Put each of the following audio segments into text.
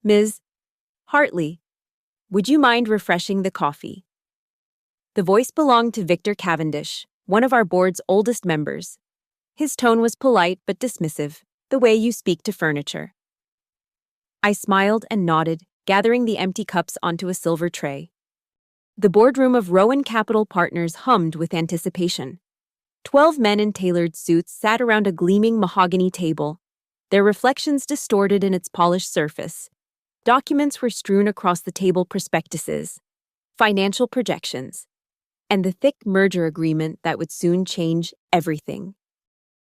Ms. Hartley, would you mind refreshing the coffee? The voice belonged to Victor Cavendish, one of our board's oldest members. His tone was polite but dismissive, the way you speak to furniture. I smiled and nodded, gathering the empty cups onto a silver tray. The boardroom of Rowan Capital Partners hummed with anticipation. 12 men in tailored suits sat around a gleaming mahogany table, their reflections distorted in its polished surface. Documents were strewn across the table: prospectuses, financial projections, and the thick merger agreement that would soon change everything.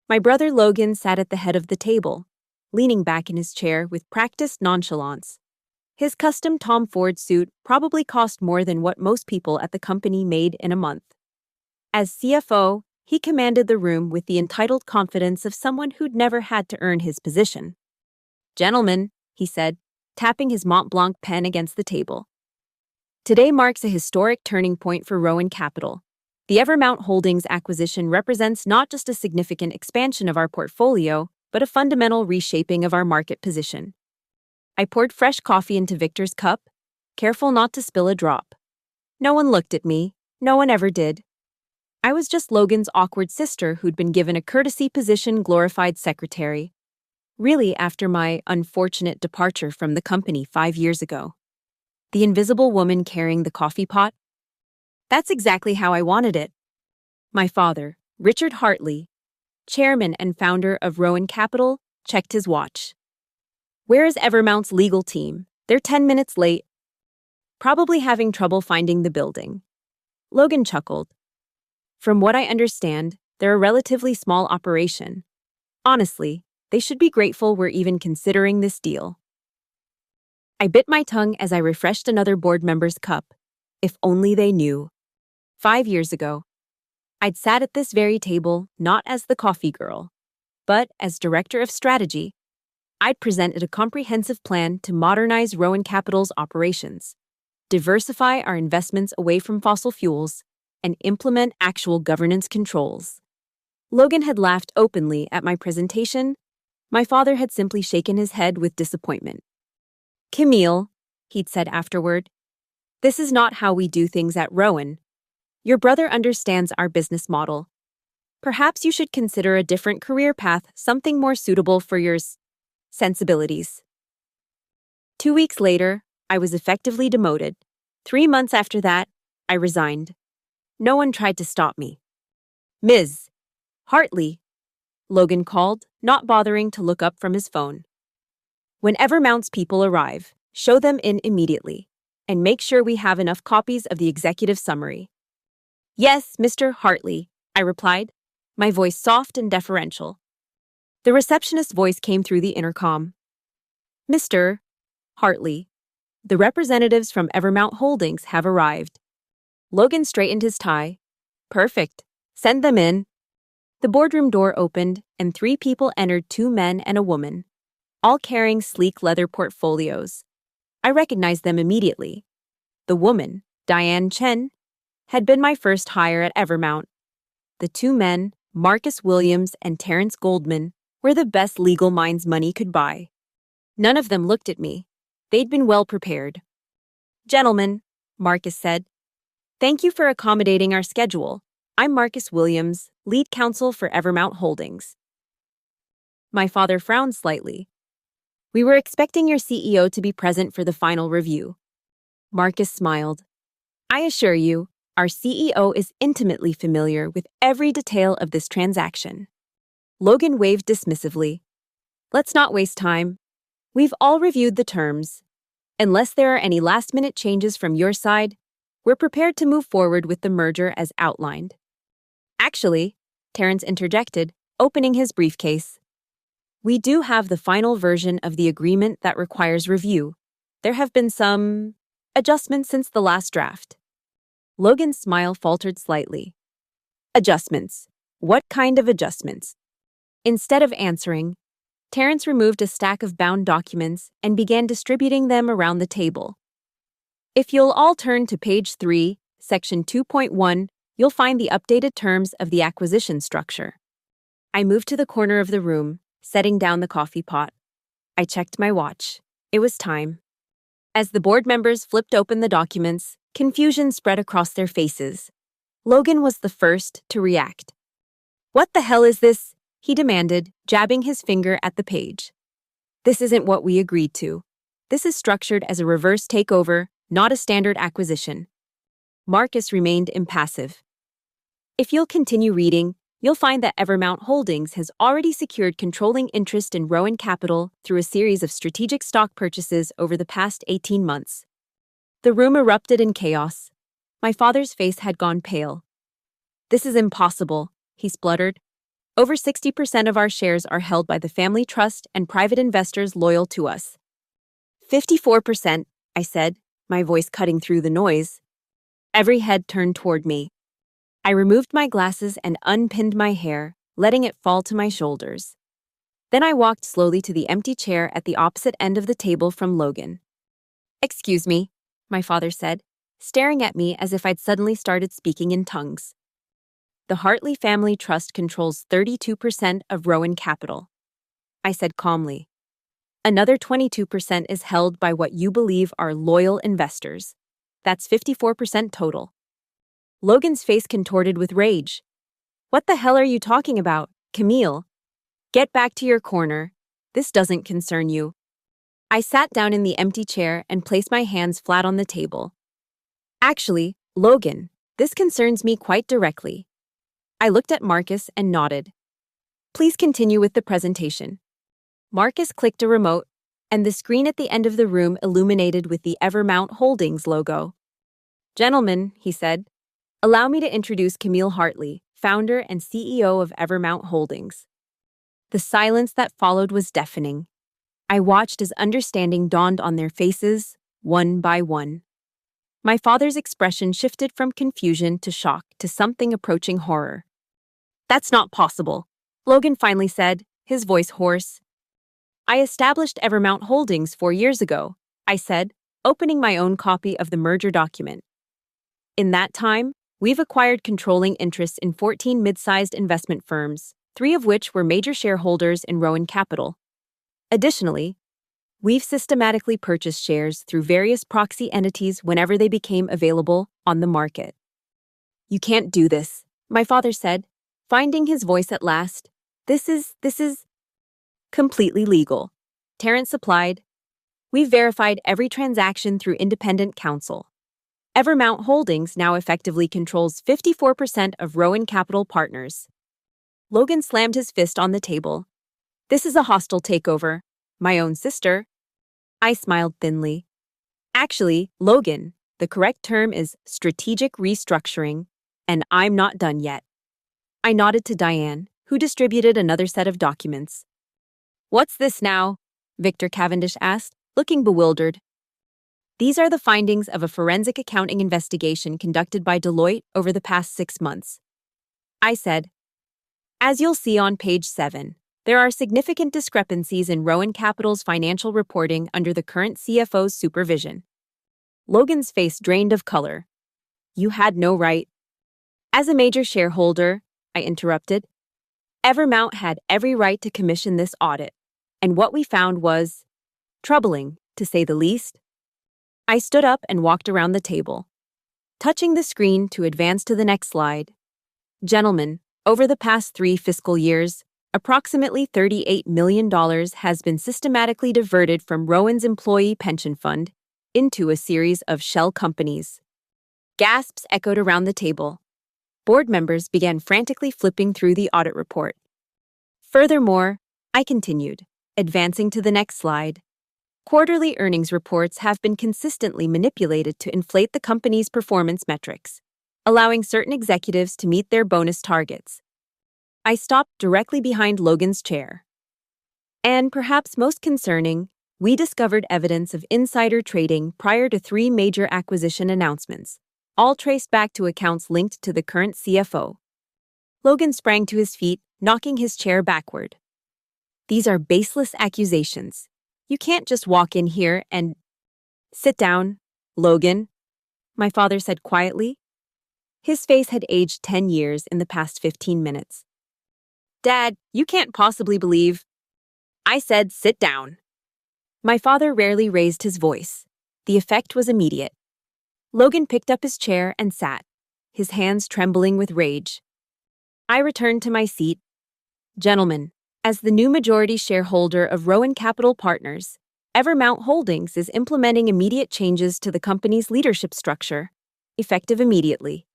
My brother Logan sat at the head of the table, leaning back in his chair with practiced nonchalance. His custom Tom Ford suit probably cost more than what most people at the company made in a month. As CFO, he commanded the room with the entitled confidence of someone who'd never had to earn his position. "Gentlemen," he said, tapping his Mont Blanc pen against the table. "Today marks a historic turning point for Rowan Capital. The Evermount Holdings acquisition represents not just a significant expansion of our portfolio, but a fundamental reshaping of our market position." I poured fresh coffee into Victor's cup, careful not to spill a drop. No one looked at me. No one ever did. I was just Logan's awkward sister who'd been given a courtesy position glorified secretary. Really, after my unfortunate departure from the company 5 years ago. The invisible woman carrying the coffee pot? That's exactly how I wanted it. My father, Richard Hartley, chairman and founder of Rowan Capital, checked his watch. "Where is Evermount's legal team? They're 10 minutes late." "Probably having trouble finding the building." Logan chuckled. "From what I understand, they're a relatively small operation. Honestly, they should be grateful we're even considering this deal." I bit my tongue as I refreshed another board member's cup. If only they knew. 5 years ago, I'd sat at this very table not as the coffee girl, but as director of strategy. I'd presented a comprehensive plan to modernize Rowan Capital's operations, diversify our investments away from fossil fuels, and implement actual governance controls. Logan had laughed openly at my presentation. My father had simply shaken his head with disappointment. "Camille," he'd said afterward, "this is not how we do things at Rowan. Your brother understands our business model. Perhaps you should consider a different career path, something more suitable for your sensibilities." 2 weeks later, I was effectively demoted. 3 months after that, I resigned. No one tried to stop me. "Ms. Hartley," Logan called, not bothering to look up from his phone. "When Evermount's people arrive, show them in immediately, and make sure we have enough copies of the executive summary." "Yes, Mr. Hartley," I replied, my voice soft and deferential. The receptionist's voice came through the intercom. "Mr. Hartley, the representatives from Evermount Holdings have arrived." Logan straightened his tie. "Perfect. Send them in." The boardroom door opened, and 3 people entered: 2 men and a woman, all carrying sleek leather portfolios. I recognized them immediately. The woman, Diane Chen, had been my first hire at Evermount. The 2 men, Marcus Williams and Terrence Goldman, were the best legal minds money could buy. None of them looked at me. They'd been well prepared. "Gentlemen," Marcus said, "thank you for accommodating our schedule. I'm Marcus Williams, lead counsel for Evermount Holdings." My father frowned slightly. "We were expecting your CEO to be present for the final review." Marcus smiled. "I assure you, our CEO is intimately familiar with every detail of this transaction." Logan waved dismissively. "Let's not waste time. We've all reviewed the terms. Unless there are any last-minute changes from your side, we're prepared to move forward with the merger as outlined." "Actually," Terrence interjected, opening his briefcase, "we do have the final version of the agreement that requires review. There have been some adjustments since the last draft." Logan's smile faltered slightly. "Adjustments? What kind of adjustments?" Instead of answering, Terrence removed a stack of bound documents and began distributing them around the table. "If you'll all turn to page 3, section 2.1, you'll find the updated terms of the acquisition structure." I moved to the corner of the room, setting down the coffee pot. I checked my watch. It was time. As the board members flipped open the documents, confusion spread across their faces. Logan was the first to react. "What the hell is this?" he demanded, jabbing his finger at the page. "This isn't what we agreed to. This is structured as a reverse takeover, not a standard acquisition." Marcus remained impassive. If you'll continue reading, you'll find that Evermount Holdings has already secured controlling interest in Rowan Capital through a series of strategic stock purchases over the past 18 months. The room erupted in chaos. My father's face had gone pale. "This is impossible," he spluttered. "Over 60% of our shares are held by the family trust and private investors loyal to us." 54%, I said, my voice cutting through the noise. Every head turned toward me. I removed my glasses and unpinned my hair, letting it fall to my shoulders. Then I walked slowly to the empty chair at the opposite end of the table from Logan. "Excuse me," my father said, staring at me as if I'd suddenly started speaking in tongues. "The Hartley Family Trust controls 32% of Rowan Capital," I said calmly. "Another 22% is held by what you believe are loyal investors. That's 54% total." Logan's face contorted with rage. "What the hell are you talking about, Camille? Get back to your corner. This doesn't concern you." I sat down in the empty chair and placed my hands flat on the table. "Actually, Logan, this concerns me quite directly." I looked at Marcus and nodded. "Please continue with the presentation." Marcus clicked a remote, and the screen at the end of the room illuminated with the Evermount Holdings logo. "Gentlemen," he said, "allow me to introduce Camille Hartley, founder and CEO of Evermount Holdings." The silence that followed was deafening. I watched as understanding dawned on their faces, one by one. My father's expression shifted from confusion to shock to something approaching horror. "That's not possible," Logan finally said, his voice hoarse. "I established Evermount Holdings 4 years ago," I said, opening my own copy of the merger document. "In that time, we've acquired controlling interests in 14 mid-sized investment firms, 3 of which were major shareholders in Rowan Capital. Additionally, we've systematically purchased shares through various proxy entities whenever they became available on the market." "You can't do this," my father said, finding his voice at last. This is completely legal," Terrence supplied. "We've verified every transaction through independent counsel. Evermount Holdings now effectively controls 54% of Rowan Capital Partners." Logan slammed his fist on the table. "This is a hostile takeover. My own sister." I smiled thinly. "Actually, Logan, the correct term is strategic restructuring, and I'm not done yet." I nodded to Diane, who distributed another set of documents. "What's this now?" Victor Cavendish asked, looking bewildered. "These are the findings of a forensic accounting investigation conducted by Deloitte over the past 6 months," I said. "As you'll see on page 7, there are significant discrepancies in Rowan Capital's financial reporting under the current CFO's supervision." Logan's face drained of color. "You had no right." "As a major shareholder," I interrupted, "Evermount had every right to commission this audit, and what we found was troubling, to say the least." I stood up and walked around the table, touching the screen to advance to the next slide. "Gentlemen, over the past 3 fiscal years, approximately $38 million has been systematically diverted from Rowan's employee pension fund into a series of shell companies." Gasps echoed around the table. Board members began frantically flipping through the audit report. "Furthermore," I continued, advancing to the next slide, "quarterly earnings reports have been consistently manipulated to inflate the company's performance metrics, allowing certain executives to meet their bonus targets." I stopped directly behind Logan's chair. "And perhaps most concerning, we discovered evidence of insider trading prior to 3 major acquisition announcements, all traced back to accounts linked to the current CFO. Logan sprang to his feet, knocking his chair backward. "These are baseless accusations. You can't just walk in here and—" "Sit down, Logan," my father said quietly. His face had aged 10 years in the past 15 minutes. "Dad, you can't possibly believe—" I said sit down. My father rarely raised his voice, The effect was immediate. Logan picked up his chair and sat, his hands trembling with rage. I returned to my seat. Gentlemen, as the new majority shareholder of Rowan Capital Partners, Evermount Holdings is implementing immediate changes to the company's leadership structure, effective immediately.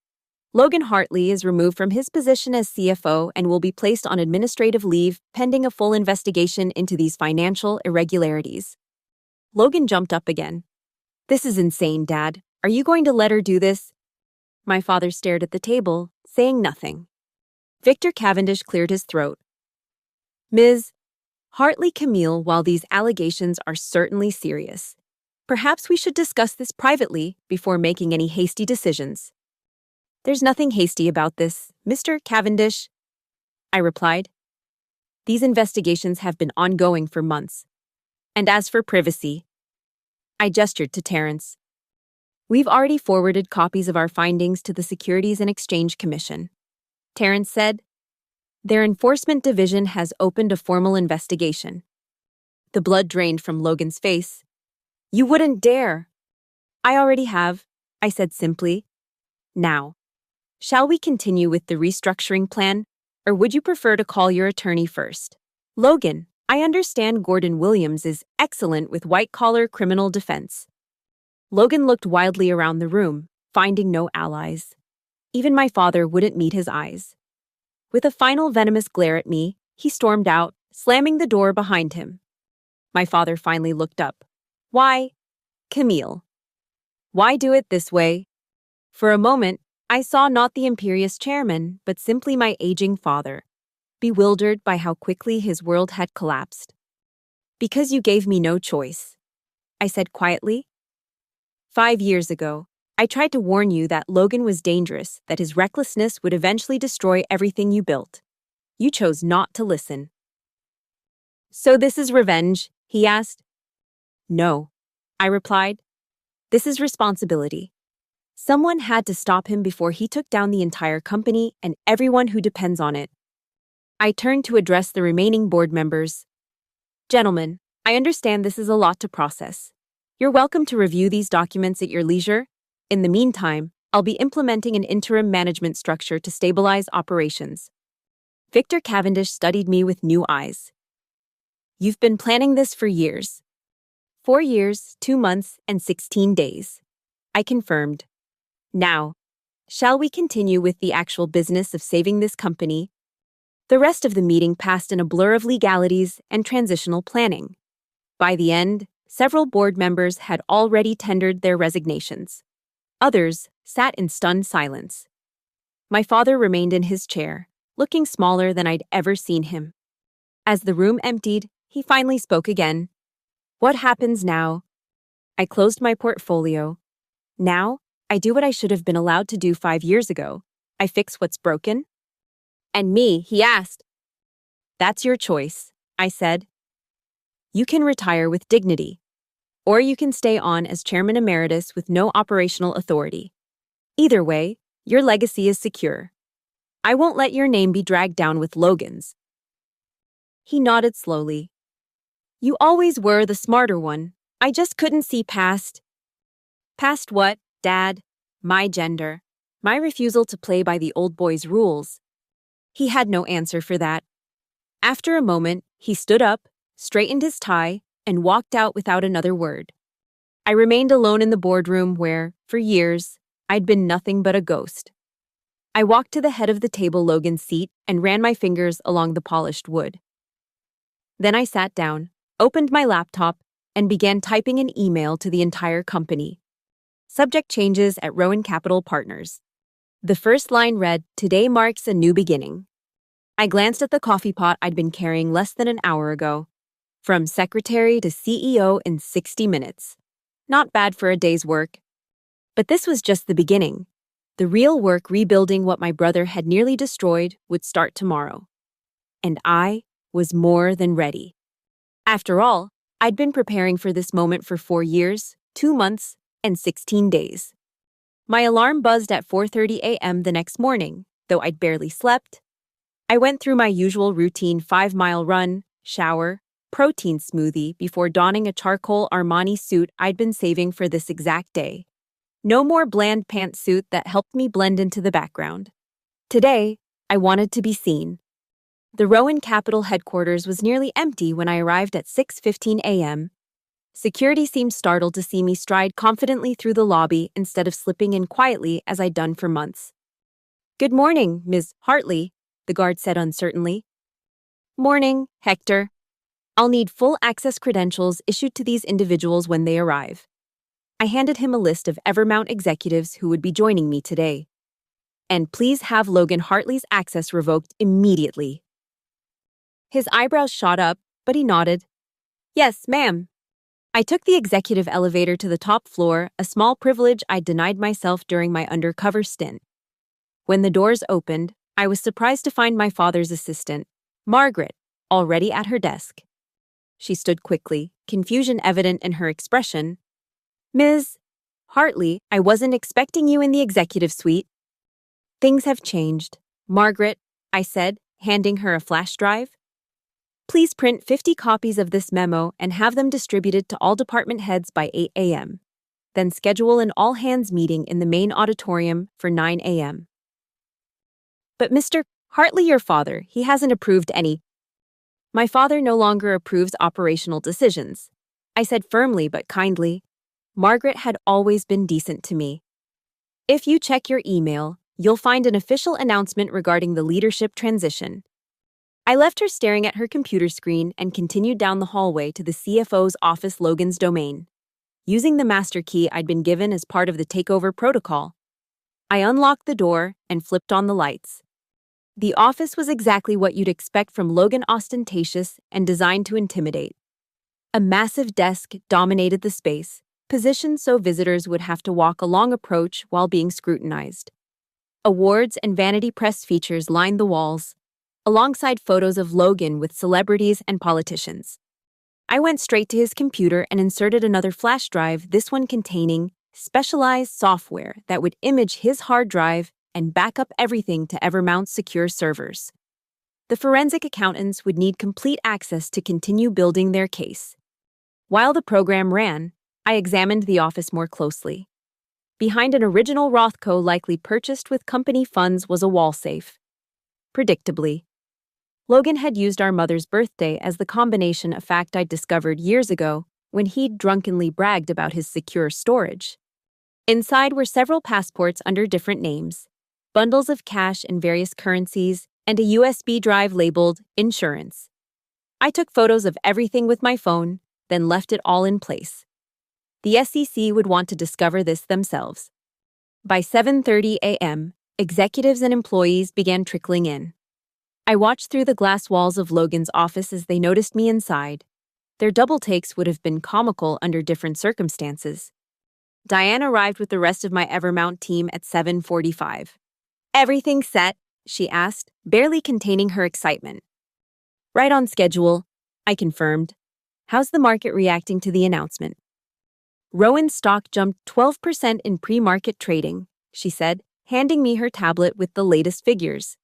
Logan Hartley is removed from his position as CFO and will be placed on administrative leave pending a full investigation into these financial irregularities. Logan jumped up again. This is insane, Dad. Are you going to let her do this? My father stared at the table, saying nothing. Victor Cavendish cleared his throat. Ms. Hartley Camille, while these allegations are certainly serious, perhaps we should discuss this privately before making any hasty decisions. There's nothing hasty about this, Mr. Cavendish, I replied. These investigations have been ongoing for months. And as for privacy, I gestured to Terrence. We've already forwarded copies of our findings to the Securities and Exchange Commission, Terrence said. Their enforcement division has opened a formal investigation. The blood drained from Logan's face. You wouldn't dare. I already have, I said simply. Now, shall we continue with the restructuring plan, or would you prefer to call your attorney first? Logan, I understand Gordon Williams is excellent with white-collar criminal defense. Logan looked wildly around the room, finding no allies. Even my father wouldn't meet his eyes. With a final venomous glare at me, he stormed out, slamming the door behind him. My father finally looked up. Why, Camille? Why do it this way? For a moment, I saw not the imperious chairman, but simply my aging father, bewildered by how quickly his world had collapsed. Because you gave me no choice, I said quietly. 5 years ago, I tried to warn you that Logan was dangerous, that his recklessness would eventually destroy everything you built. You chose not to listen. So this is revenge, he asked. No, I replied. This is responsibility. Someone had to stop him before he took down the entire company and everyone who depends on it. I turned to address the remaining board members. Gentlemen, I understand this is a lot to process. You're welcome to review these documents at your leisure. In the meantime, I'll be implementing an interim management structure to stabilize operations. Victor Cavendish studied me with new eyes. You've been planning this for years. 4 years, 2 months, and 16 days. I confirmed. Now, shall we continue with the actual business of saving this company? The rest of the meeting passed in a blur of legalities and transitional planning. By the end, several board members had already tendered their resignations. Others sat in stunned silence. My father remained in his chair, looking smaller than I'd ever seen him. As the room emptied, he finally spoke again. What happens now? I closed my portfolio. Now, I do what I should have been allowed to do 5 years ago. I fix what's broken. And me, he asked. That's your choice, I said. You can retire with dignity. Or you can stay on as chairman emeritus with no operational authority. Either way, your legacy is secure. I won't let your name be dragged down with Logan's. He nodded slowly. You always were the smarter one. I just couldn't see past. Past what, Dad? My gender. My refusal to play by the old boy's rules. He had no answer for that. After a moment, he stood up, straightened his tie, and walked out without another word. I remained alone in the boardroom where, for years, I'd been nothing but a ghost. I walked to the head of the table Logan's seat and ran my fingers along the polished wood. Then I sat down, opened my laptop, and began typing an email to the entire company. Subject changes at Rowan Capital Partners. The first line read, Today marks a new beginning. I glanced at the coffee pot I'd been carrying less than an hour ago. From secretary to CEO in 60 minutes. Not bad for a day's work. But this was just the beginning. The real work rebuilding what my brother had nearly destroyed would start tomorrow. And I was more than ready. After all, I'd been preparing for this moment for 4 years, 2 months, and 16 days. My alarm buzzed at 4:30 a.m. the next morning, though I'd barely slept. I went through my usual routine 5-mile run, shower, protein smoothie before donning a charcoal Armani suit I'd been saving for this exact day. No more bland pantsuit that helped me blend into the background. Today, I wanted to be seen. The Rowan Capital headquarters was nearly empty when I arrived at 6:15 a.m. Security seemed startled to see me stride confidently through the lobby instead of slipping in quietly as I'd done for months. "Good morning, Ms. Hartley," the guard said uncertainly. "Morning, Hector. I'll need full access credentials issued to these individuals when they arrive." I handed him a list of Evermount executives who would be joining me today. "And please have Logan Hartley's access revoked immediately." His eyebrows shot up, but he nodded. "Yes, ma'am." I took the executive elevator to the top floor, a small privilege I'd denied myself during my undercover stint. When the doors opened, I was surprised to find my father's assistant, Margaret, already at her desk. She stood quickly, confusion evident in her expression. "Ms. Hartley, I wasn't expecting you in the executive suite." "Things have changed, Margaret," I said, handing her a flash drive. "Please print 50 copies of this memo and have them distributed to all department heads by 8 a.m. Then schedule an all-hands meeting in the main auditorium for 9 a.m. "But Mr. Hartley, your father, he hasn't approved any." "My father no longer approves operational decisions," I said firmly but kindly. Margaret had always been decent to me. "If you check your email, you'll find an official announcement regarding the leadership transition." I left her staring at her computer screen and continued down the hallway to the CFO's office, Logan's domain. Using the master key I'd been given as part of the takeover protocol, I unlocked the door and flipped on the lights. The office was exactly what you'd expect from Logan, ostentatious and designed to intimidate. A massive desk dominated the space, positioned so visitors would have to walk a long approach while being scrutinized. Awards and vanity press features lined the walls, alongside photos of Logan with celebrities and politicians. I went straight to his computer and inserted another flash drive, this one containing specialized software that would image his hard drive and back up everything to Evermount's secure servers. The forensic accountants would need complete access to continue building their case. While the program ran, I examined the office more closely. Behind an original Rothko likely purchased with company funds was a wall safe. Predictably, Logan had used our mother's birthday as the combination, a fact I'd discovered years ago when he'd drunkenly bragged about his secure storage. Inside were several passports under different names, bundles of cash in various currencies, and a USB drive labeled insurance. I took photos of everything with my phone, then left it all in place. The SEC would want to discover this themselves. By 7:30 a.m., executives and employees began trickling in. I watched through the glass walls of Logan's office as they noticed me inside. Their double takes would have been comical under different circumstances. Diane arrived with the rest of my Evermount team at 7:45. "Everything set?" she asked, barely containing her excitement. "Right on schedule," I confirmed. "How's the market reacting to the announcement?" "Rowan's stock jumped 12% in pre-market trading," she said, handing me her tablet with the latest figures.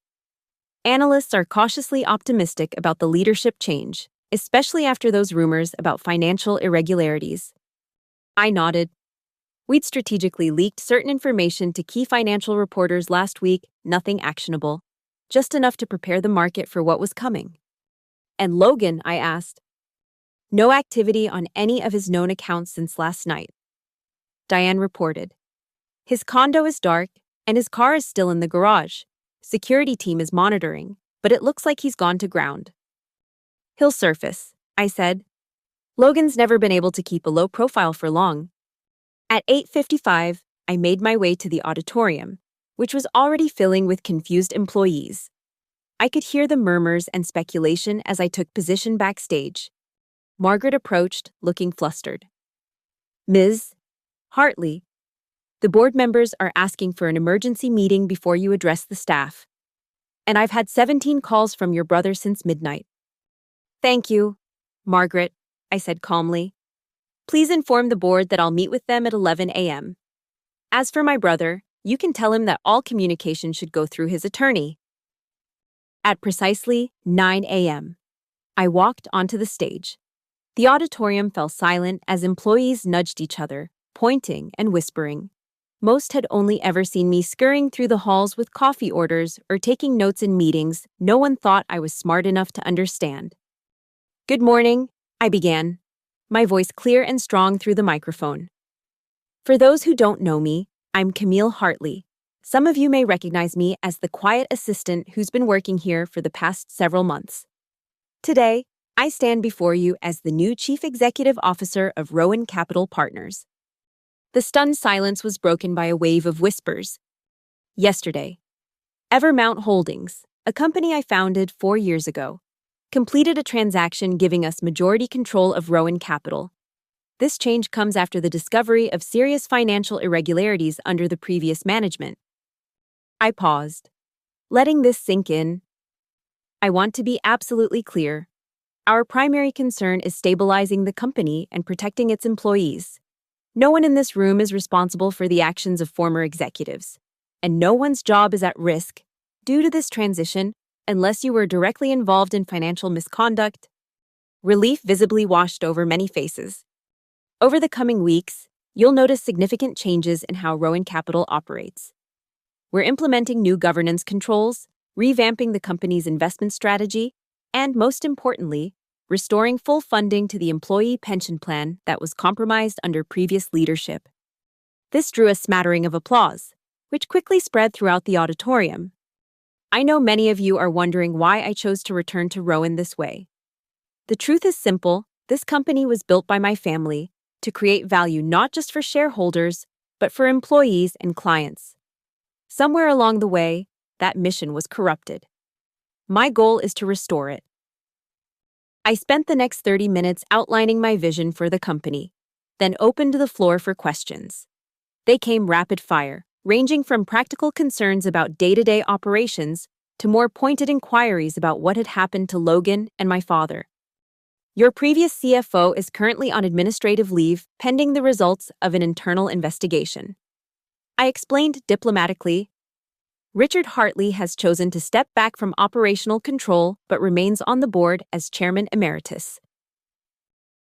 "Analysts are cautiously optimistic about the leadership change, especially after those rumors about financial irregularities." I nodded. We'd strategically leaked certain information to key financial reporters last week, nothing actionable, just enough to prepare the market for what was coming. "And Logan?" I asked. "No activity on any of his known accounts since last night," Diane reported. "His condo is dark, and his car is still in the garage. Security team is monitoring, but it looks like he's gone to ground." "He'll surface," I said. "Logan's never been able to keep a low profile for long." At 8:55, I made my way to the auditorium, which was already filling with confused employees. I could hear the murmurs and speculation as I took position backstage. Margaret approached, looking flustered. "Ms. Hartley, the board members are asking for an emergency meeting before you address the staff. And I've had 17 calls from your brother since midnight." "Thank you, Margaret," I said calmly. "Please inform the board that I'll meet with them at 11 a.m. As for my brother, you can tell him that all communication should go through his attorney." At precisely 9 a.m., I walked onto the stage. The auditorium fell silent as employees nudged each other, pointing and whispering. Most had only ever seen me scurrying through the halls with coffee orders or taking notes in meetings no one thought I was smart enough to understand. "Good morning," I began, my voice clear and strong through the microphone. For those who don't know me, I'm Camille Hartley. Some of you may recognize me as the quiet assistant who's been working here for the past several months. Today, I stand before you as the new Chief Executive Officer of Rowan Capital Partners. The stunned silence was broken by a wave of whispers. Yesterday, Evermount Holdings, a company I founded 4 years ago, completed a transaction giving us majority control of Rowan Capital. This change comes after the discovery of serious financial irregularities under the previous management. I paused, letting this sink in. I want to be absolutely clear. Our primary concern is stabilizing the company and protecting its employees. No one in this room is responsible for the actions of former executives, and no one's job is at risk due to this transition unless you were directly involved in financial misconduct. Relief visibly washed over many faces. Over the coming weeks, you'll notice significant changes in how Rowan Capital operates. We're implementing new governance controls, revamping the company's investment strategy, and most importantly, restoring full funding to the employee pension plan that was compromised under previous leadership. This drew a smattering of applause, which quickly spread throughout the auditorium. I know many of you are wondering why I chose to return to Rowan this way. The truth is simple: this company was built by my family to create value not just for shareholders, but for employees and clients. Somewhere along the way, that mission was corrupted. My goal is to restore it. I spent the next 30 minutes outlining my vision for the company, then opened the floor for questions. They came rapid fire, ranging from practical concerns about day-to-day operations to more pointed inquiries about what had happened to Logan and my father. Your previous CFO is currently on administrative leave pending the results of an internal investigation. I explained diplomatically. Richard Hartley has chosen to step back from operational control but remains on the board as chairman emeritus.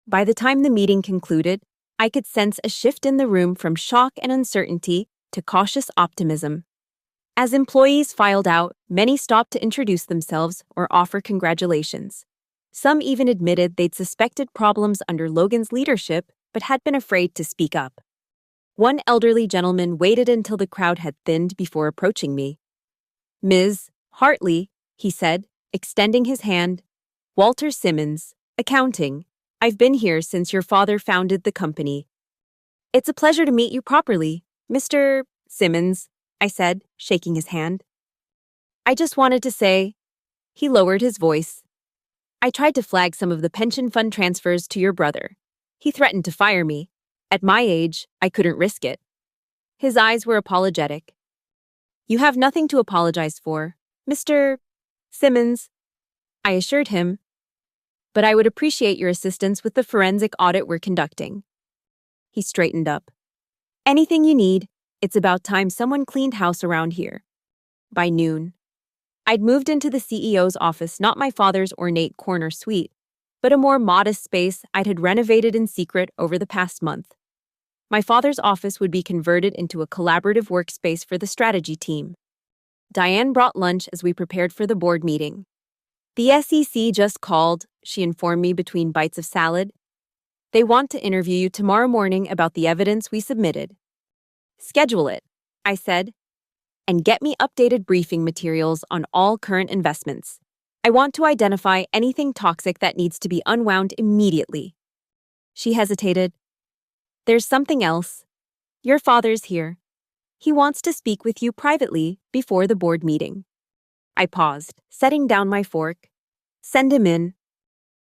By the time the meeting concluded, I could sense a shift in the room from shock and uncertainty to cautious optimism. As employees filed out, many stopped to introduce themselves or offer congratulations. Some even admitted they'd suspected problems under Logan's leadership but had been afraid to speak up. One elderly gentleman waited until the crowd had thinned before approaching me. "Ms. Hartley," he said, extending his hand. "Walter Simmons, accounting. I've been here since your father founded the company." "It's a pleasure to meet you properly, Mr. Simmons," I said, shaking his hand. "I just wanted to say—" He lowered his voice. "I tried to flag some of the pension fund transfers to your brother. He threatened to fire me. At my age, I couldn't risk it." His eyes were apologetic. "You have nothing to apologize for, Mr. Simmons," I assured him. "But I would appreciate your assistance with the forensic audit we're conducting." He straightened up. "Anything you need. It's about time someone cleaned house around here." By noon, I'd moved into the CEO's office, not my father's ornate corner suite, but a more modest space I'd had renovated in secret over the past month. My father's office would be converted into a collaborative workspace for the strategy team. Diane brought lunch as we prepared for the board meeting. "The SEC just called," she informed me between bites of salad. "They want to interview you tomorrow morning about the evidence we submitted." "Schedule it," I said, "and get me updated briefing materials on all current investments. I want to identify anything toxic that needs to be unwound immediately." She hesitated. "There's something else. Your father's here. He wants to speak with you privately before the board meeting." I paused, setting down my fork. "Send him in."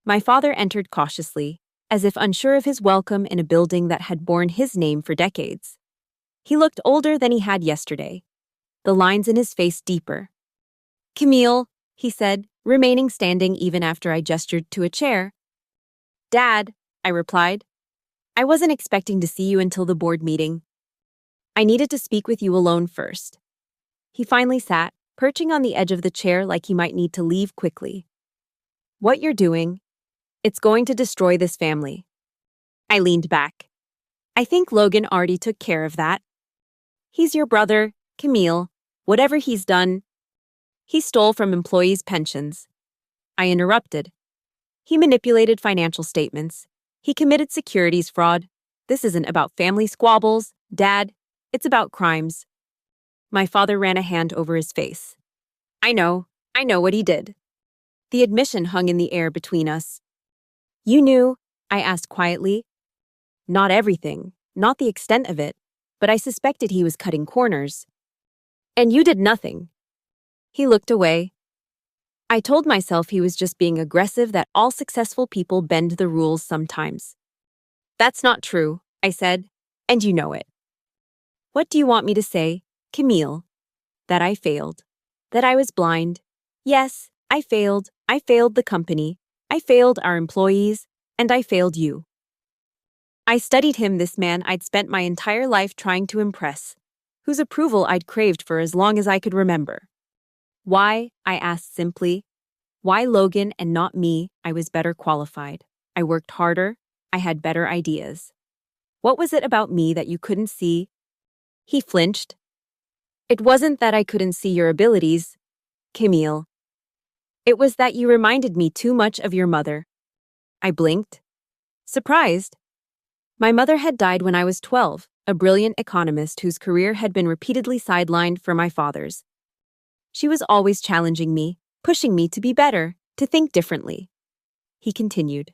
My father entered cautiously, as if unsure of his welcome in a building that had borne his name for decades. He looked older than he had yesterday, the lines in his face deeper. "Camille," he said, remaining standing even after I gestured to a chair. "Dad," I replied. "I wasn't expecting to see you until the board meeting. I needed to speak with you alone first." He finally sat, perching on the edge of the chair like he might need to leave quickly. What you're doing, it's going to destroy this family. I leaned back. I think Logan already took care of that. He's your brother, Camille. Whatever he's done, he stole from employees' pensions. I interrupted. He manipulated financial statements. He committed securities fraud. This isn't about family squabbles, Dad. It's about crimes. My father ran a hand over his face. I know what he did. The admission hung in the air between us. You knew, I asked quietly. Not everything, not the extent of it, but I suspected he was cutting corners. And you did nothing. He looked away. I told myself he was just being aggressive, that all successful people bend the rules sometimes. That's not true, I said, and you know it. What do you want me to say, Camille? That I failed. That I was blind. Yes, I failed. I failed the company. I failed our employees. And I failed you. I studied him, this man I'd spent my entire life trying to impress, whose approval I'd craved for as long as I could remember. Why, I asked simply. Why Logan and not me? I was better qualified. I worked harder. I had better ideas. What was it about me that you couldn't see? He flinched. It wasn't that I couldn't see your abilities, Camille. It was that you reminded me too much of your mother. I blinked. Surprised. My mother had died when I was 12, a brilliant economist whose career had been repeatedly sidelined for my father's. She was always challenging me, pushing me to be better, to think differently. He continued.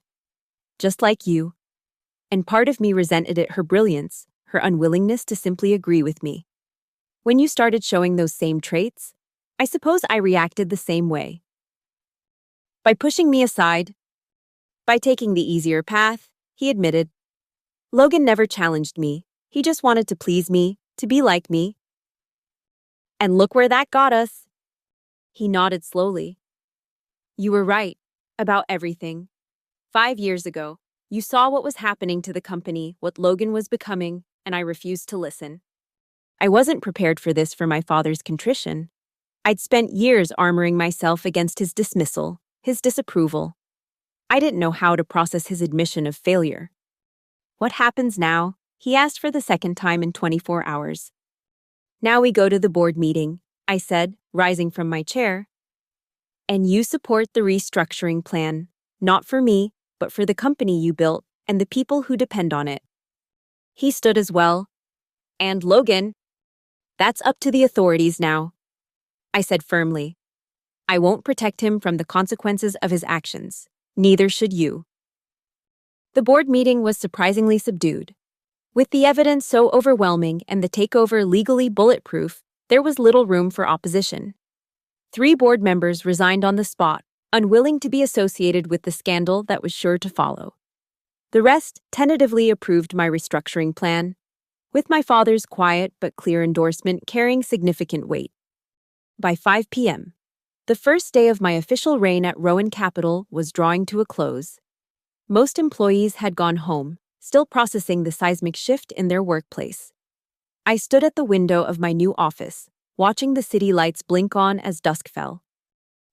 Just like you. And part of me resented it, her brilliance, her unwillingness to simply agree with me. When you started showing those same traits, I suppose I reacted the same way. By pushing me aside, by taking the easier path, he admitted. Logan never challenged me. He just wanted to please me, to be like me. And look where that got us. He nodded slowly. You were right about everything. 5 years ago, you saw what was happening to the company, what Logan was becoming, and I refused to listen. I wasn't prepared for this, for my father's contrition. I'd spent years armoring myself against his dismissal, his disapproval. I didn't know how to process his admission of failure. What happens now? He asked for the second time in 24 hours. Now we go to the board meeting, I said, rising from my chair. And you support the restructuring plan, not for me, but for the company you built and the people who depend on it. He stood as well. And Logan, that's up to the authorities now, I said firmly. I won't protect him from the consequences of his actions. Neither should you. The board meeting was surprisingly subdued. With the evidence so overwhelming and the takeover legally bulletproof, there was little room for opposition. 3 board members resigned on the spot, unwilling to be associated with the scandal that was sure to follow. The rest tentatively approved my restructuring plan, with my father's quiet but clear endorsement carrying significant weight. By 5 p.m., the first day of my official reign at Rowan Capital was drawing to a close. Most employees had gone home, still processing the seismic shift in their workplace. I stood at the window of my new office, watching the city lights blink on as dusk fell.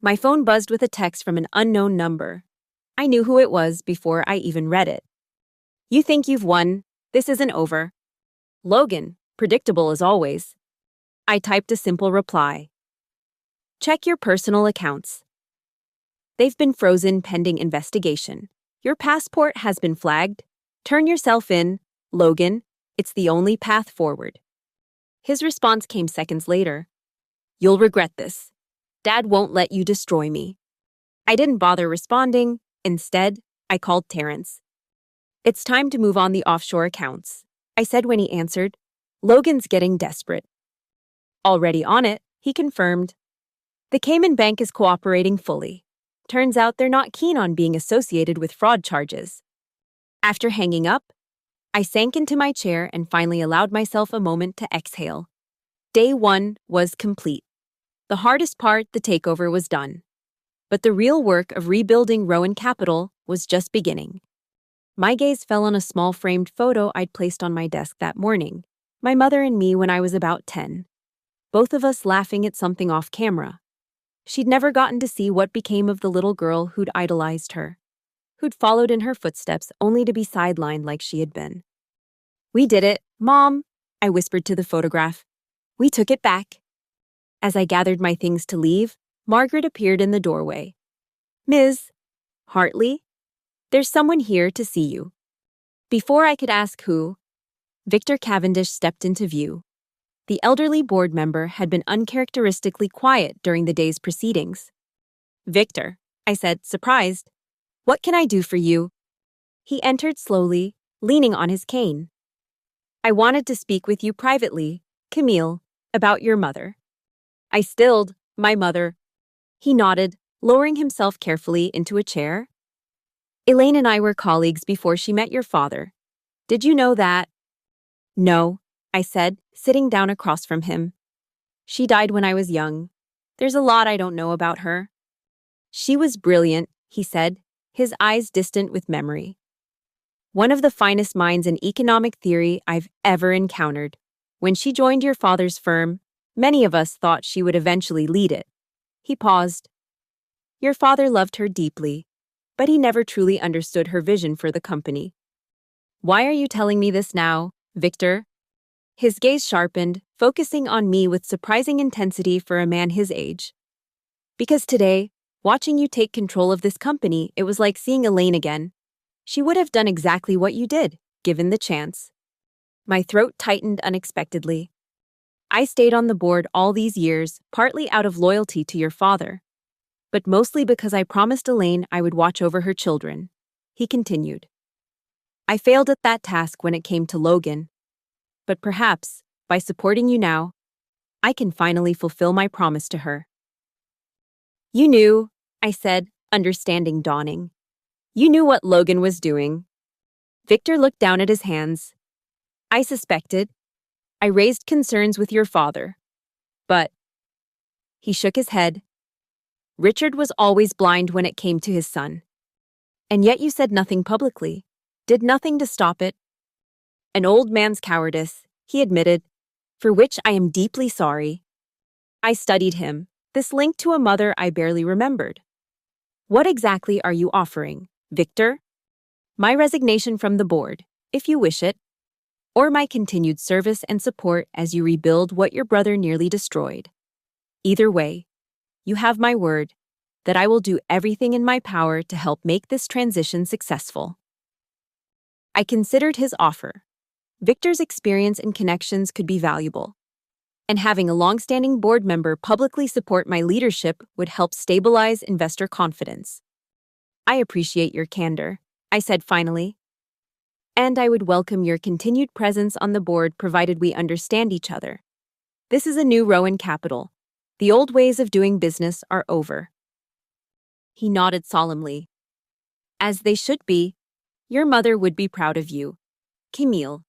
My phone buzzed with a text from an unknown number. I knew who it was before I even read it. You think you've won? This isn't over. Logan, predictable as always. I typed a simple reply. Check your personal accounts. They've been frozen pending investigation. Your passport has been flagged. Turn yourself in, Logan. It's the only path forward. His response came seconds later. You'll regret this. Dad won't let you destroy me. I didn't bother responding. Instead, I called Terrence. It's time to move on the offshore accounts, I said when he answered. Logan's getting desperate. Already on it, he confirmed. The Cayman Bank is cooperating fully. Turns out they're not keen on being associated with fraud charges. After hanging up, I sank into my chair and finally allowed myself a moment to exhale. Day 1 was complete. The hardest part, the takeover, was done. But the real work of rebuilding Rowan Capital was just beginning. My gaze fell on a small framed photo I'd placed on my desk that morning, my mother and me when I was about 10. Both of us laughing at something off camera. She'd never gotten to see what became of the little girl who'd idolized her, who'd followed in her footsteps only to be sidelined like she had been. "We did it, Mom," I whispered to the photograph. "We took it back." As I gathered my things to leave, Margaret appeared in the doorway. "Ms. Hartley, there's someone here to see you." Before I could ask who, Victor Cavendish stepped into view. The elderly board member had been uncharacteristically quiet during the day's proceedings. "Victor," I said, surprised, "what can I do for you?" He entered slowly, leaning on his cane. "I wanted to speak with you privately, Camille, about your mother." I stilled, "My mother." He nodded, lowering himself carefully into a chair. "Elaine and I were colleagues before she met your father. Did you know that?" "No," I said, sitting down across from him. "She died when I was young. There's a lot I don't know about her." "She was brilliant," he said, his eyes distant with memory. "One of the finest minds in economic theory I've ever encountered. When she joined your father's firm, many of us thought she would eventually lead it." He paused. "Your father loved her deeply, but he never truly understood her vision for the company." "Why are you telling me this now, Victor?" His gaze sharpened, focusing on me with surprising intensity for a man his age. "Because today, watching you take control of this company, it was like seeing Elaine again. She would have done exactly what you did, given the chance." My throat tightened unexpectedly. "I stayed on the board all these years, partly out of loyalty to your father, but mostly because I promised Elaine I would watch over her children," he continued. "I failed at that task when it came to Logan. But perhaps, by supporting you now, I can finally fulfill my promise to her." "You knew," I said, understanding dawning. "You knew what Logan was doing." Victor looked down at his hands. "I suspected. I raised concerns with your father. But—" he shook his head. "Richard was always blind when it came to his son. And yet you said nothing publicly, did nothing to stop it." "An old man's cowardice," he admitted, "for which I am deeply sorry." I studied him, this link to a mother I barely remembered. "What exactly are you offering, Victor?" "My resignation from the board, if you wish it, or my continued service and support as you rebuild what your brother nearly destroyed. Either way, you have my word that I will do everything in my power to help make this transition successful." I considered his offer. Victor's experience and connections could be valuable, and having a long-standing board member publicly support my leadership would help stabilize investor confidence. "I appreciate your candor," I said finally. "And I would welcome your continued presence on the board provided we understand each other. This is a new row in capital. The old ways of doing business are over." He nodded solemnly. "As they should be. Your mother would be proud of you, Camille."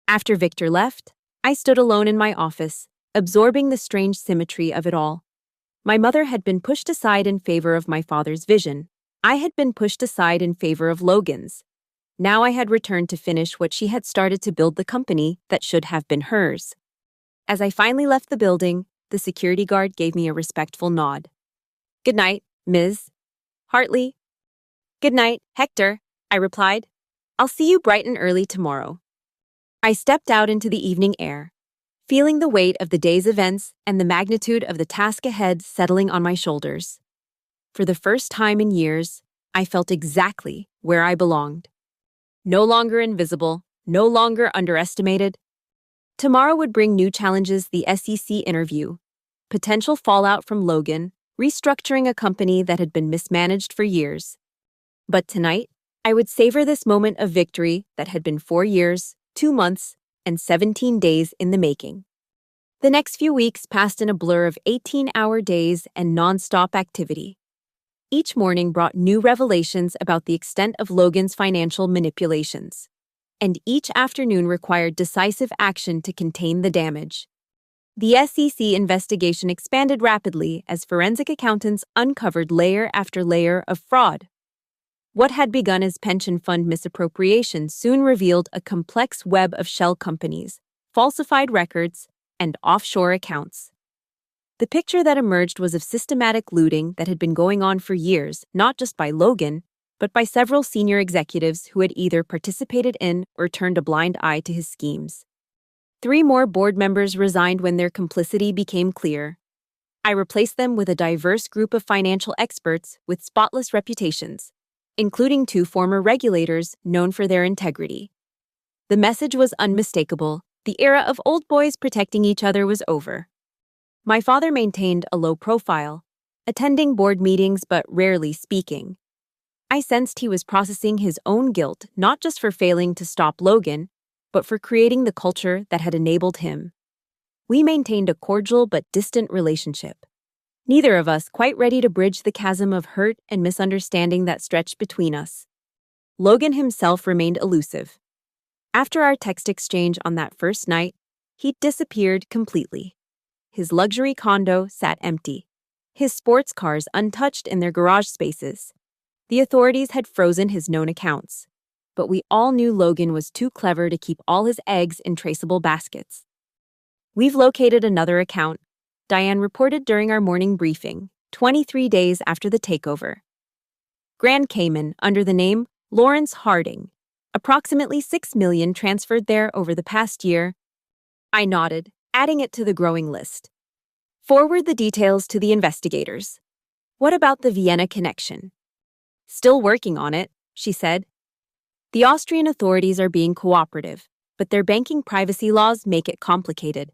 After Victor left, I stood alone in my office, absorbing the strange symmetry of it all. My mother had been pushed aside in favor of my father's vision. I had been pushed aside in favor of Logan's. Now I had returned to finish what she had started to build the company that should have been hers. As I finally left the building, the security guard gave me a respectful nod. "Good night, Ms. Hartley." "Good night, Hector," I replied. "I'll see you bright and early tomorrow." I stepped out into the evening air, feeling the weight of the day's events and the magnitude of the task ahead settling on my shoulders. For the first time in years, I felt exactly where I belonged. No longer invisible, no longer underestimated. Tomorrow would bring new challenges: the SEC interview, potential fallout from Logan, restructuring a company that had been mismanaged for years. But tonight, I would savor this moment of victory that had been 4 years, 2 months, and 17 days in the making. The next few weeks passed in a blur of 18-hour days and non-stop activity. Each morning brought new revelations about the extent of Logan's financial manipulations, and each afternoon required decisive action to contain the damage. The SEC investigation expanded rapidly as forensic accountants uncovered layer after layer of fraud. What had begun as pension fund misappropriation soon revealed a complex web of shell companies, falsified records, and offshore accounts. The picture that emerged was of systematic looting that had been going on for years, not just by Logan, but by several senior executives who had either participated in or turned a blind eye to his schemes. 3 more board members resigned when their complicity became clear. I replaced them with a diverse group of financial experts with spotless reputations, including 2 former regulators known for their integrity. The message was unmistakable. The era of old boys protecting each other was over. My father maintained a low profile, attending board meetings but rarely speaking. I sensed he was processing his own guilt not just for failing to stop Logan, but for creating the culture that had enabled him. We maintained a cordial but distant relationship, neither of us quite ready to bridge the chasm of hurt and misunderstanding that stretched between us. Logan himself remained elusive. After our text exchange on that first night, he disappeared completely. His luxury condo sat empty, his sports cars untouched in their garage spaces. The authorities had frozen his known accounts, but we all knew Logan was too clever to keep all his eggs in traceable baskets. "We've located another account," Diane reported during our morning briefing, 23 days after the takeover. Grand Cayman, under the name Lawrence Harding. Approximately $6 million transferred there over the past year. I nodded, adding it to the growing list. "Forward the details to the investigators." "What about the Vienna connection?" "Still working on it," she said. "The Austrian authorities are being cooperative, but their banking privacy laws make it complicated."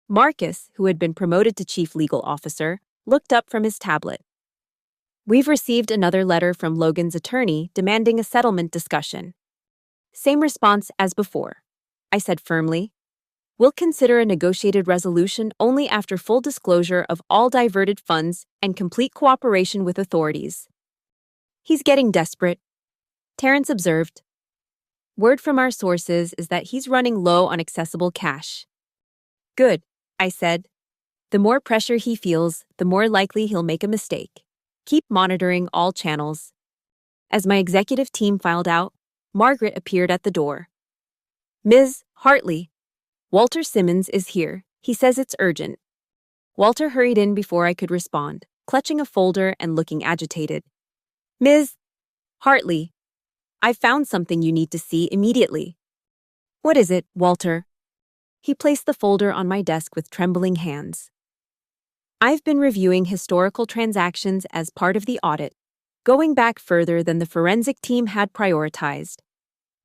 Marcus, who had been promoted to chief legal officer, looked up from his tablet. "We've received another letter from Logan's attorney demanding a settlement discussion." "Same response as before," I said firmly. "We'll consider a negotiated resolution only after full disclosure of all diverted funds and complete cooperation with authorities." "He's getting desperate," Terrence observed. "Word from our sources is that he's running low on accessible cash." "Good," I said. "The more pressure he feels, the more likely he'll make a mistake. Keep monitoring all channels." As my executive team filed out, Margaret appeared at the door. "Ms. Hartley, Walter Simmons is here. He says it's urgent." Walter hurried in before I could respond, clutching a folder and looking agitated. "Ms. Hartley, I've found something you need to see immediately." "What is it, Walter?" He placed the folder on my desk with trembling hands. "I've been reviewing historical transactions as part of the audit, going back further than the forensic team had prioritized.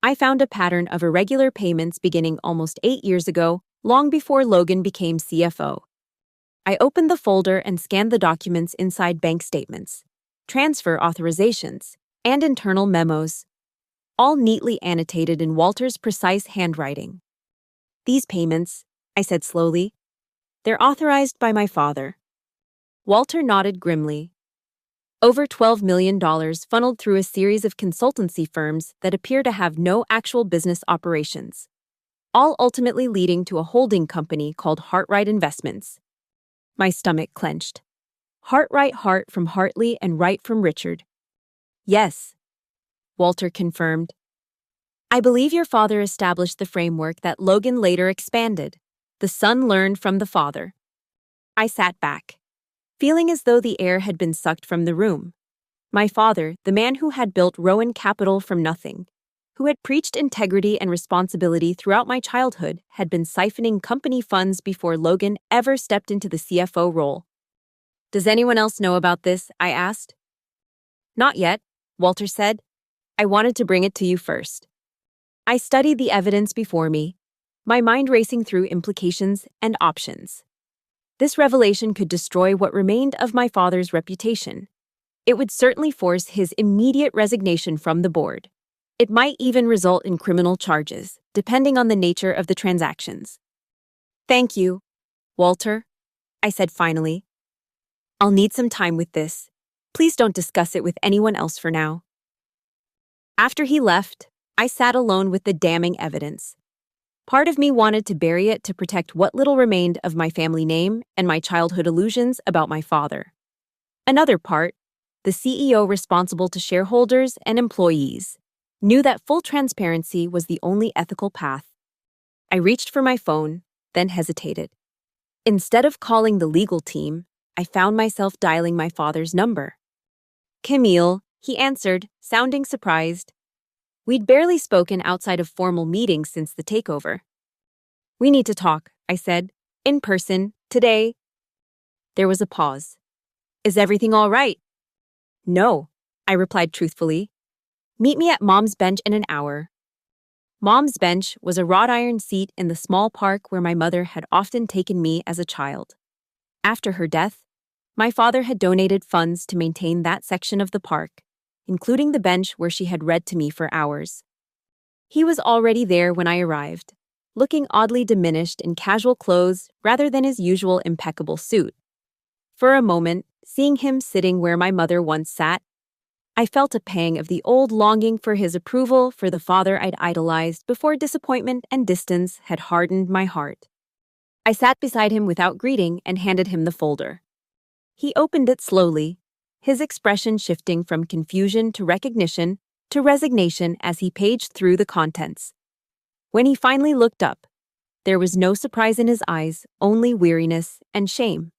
I found a pattern of irregular payments beginning almost 8 years ago, long before Logan became CFO. I opened the folder and scanned the documents inside bank statements, transfer authorizations, and internal memos, all neatly annotated in Walter's precise handwriting. "These payments," I said slowly, "they're authorized by my father." Walter nodded grimly. "Over $12 million funneled through a series of consultancy firms that appear to have no actual business operations, all ultimately leading to a holding company called Hartright Investments." My stomach clenched. Hartright Hart from Hartley and Wright from Richard. "Yes," Walter confirmed. "I believe your father established the framework that Logan later expanded. The son learned from the father." I sat back, feeling as though the air had been sucked from the room. My father, the man who had built Rowan Capital from nothing, who had preached integrity and responsibility throughout my childhood, had been siphoning company funds before Logan ever stepped into the CFO role. "Does anyone else know about this?" I asked. "Not yet," Walter said. "I wanted to bring it to you first." I studied the evidence before me, my mind racing through implications and options. This revelation could destroy what remained of my father's reputation. It would certainly force his immediate resignation from the board. It might even result in criminal charges, depending on the nature of the transactions. "Thank you, Walter," I said finally. "I'll need some time with this. Please don't discuss it with anyone else for now." After he left, I sat alone with the damning evidence. Part of me wanted to bury it to protect what little remained of my family name and my childhood illusions about my father. Another part, the CEO responsible to shareholders and employees, knew that full transparency was the only ethical path. I reached for my phone, then hesitated. Instead of calling the legal team, I found myself dialing my father's number. Camille, he answered, sounding surprised. We'd barely spoken outside of formal meetings since the takeover. We need to talk, I said. In person, today. There was a pause. Is everything all right? No, I replied truthfully. Meet me at Mom's bench in an hour. Mom's bench was a wrought iron seat in the small park where my mother had often taken me as a child. After her death, my father had donated funds to maintain that section of the park, including the bench where she had read to me for hours. He was already there when I arrived, looking oddly diminished in casual clothes rather than his usual impeccable suit. For a moment, seeing him sitting where my mother once sat, I felt a pang of the old longing for his approval for the father I'd idolized before disappointment and distance had hardened my heart. I sat beside him without greeting and handed him the folder. He opened it slowly, his expression shifting from confusion to recognition to resignation as he paged through the contents. When he finally looked up, there was no surprise in his eyes, only weariness and shame.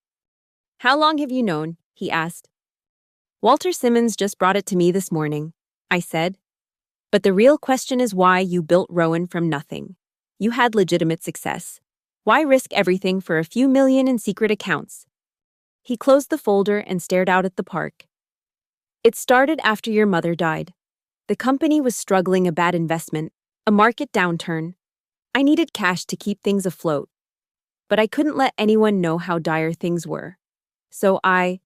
How long have you known? He asked. Walter Simmons just brought it to me this morning, I said. But the real question is why you built Rowan from nothing. You had legitimate success. Why risk everything for a few million in secret accounts? He closed the folder and stared out at the park. It started after your mother died. The company was struggling a bad investment, a market downturn. I needed cash to keep things afloat. But I couldn't let anyone know how dire things were. So I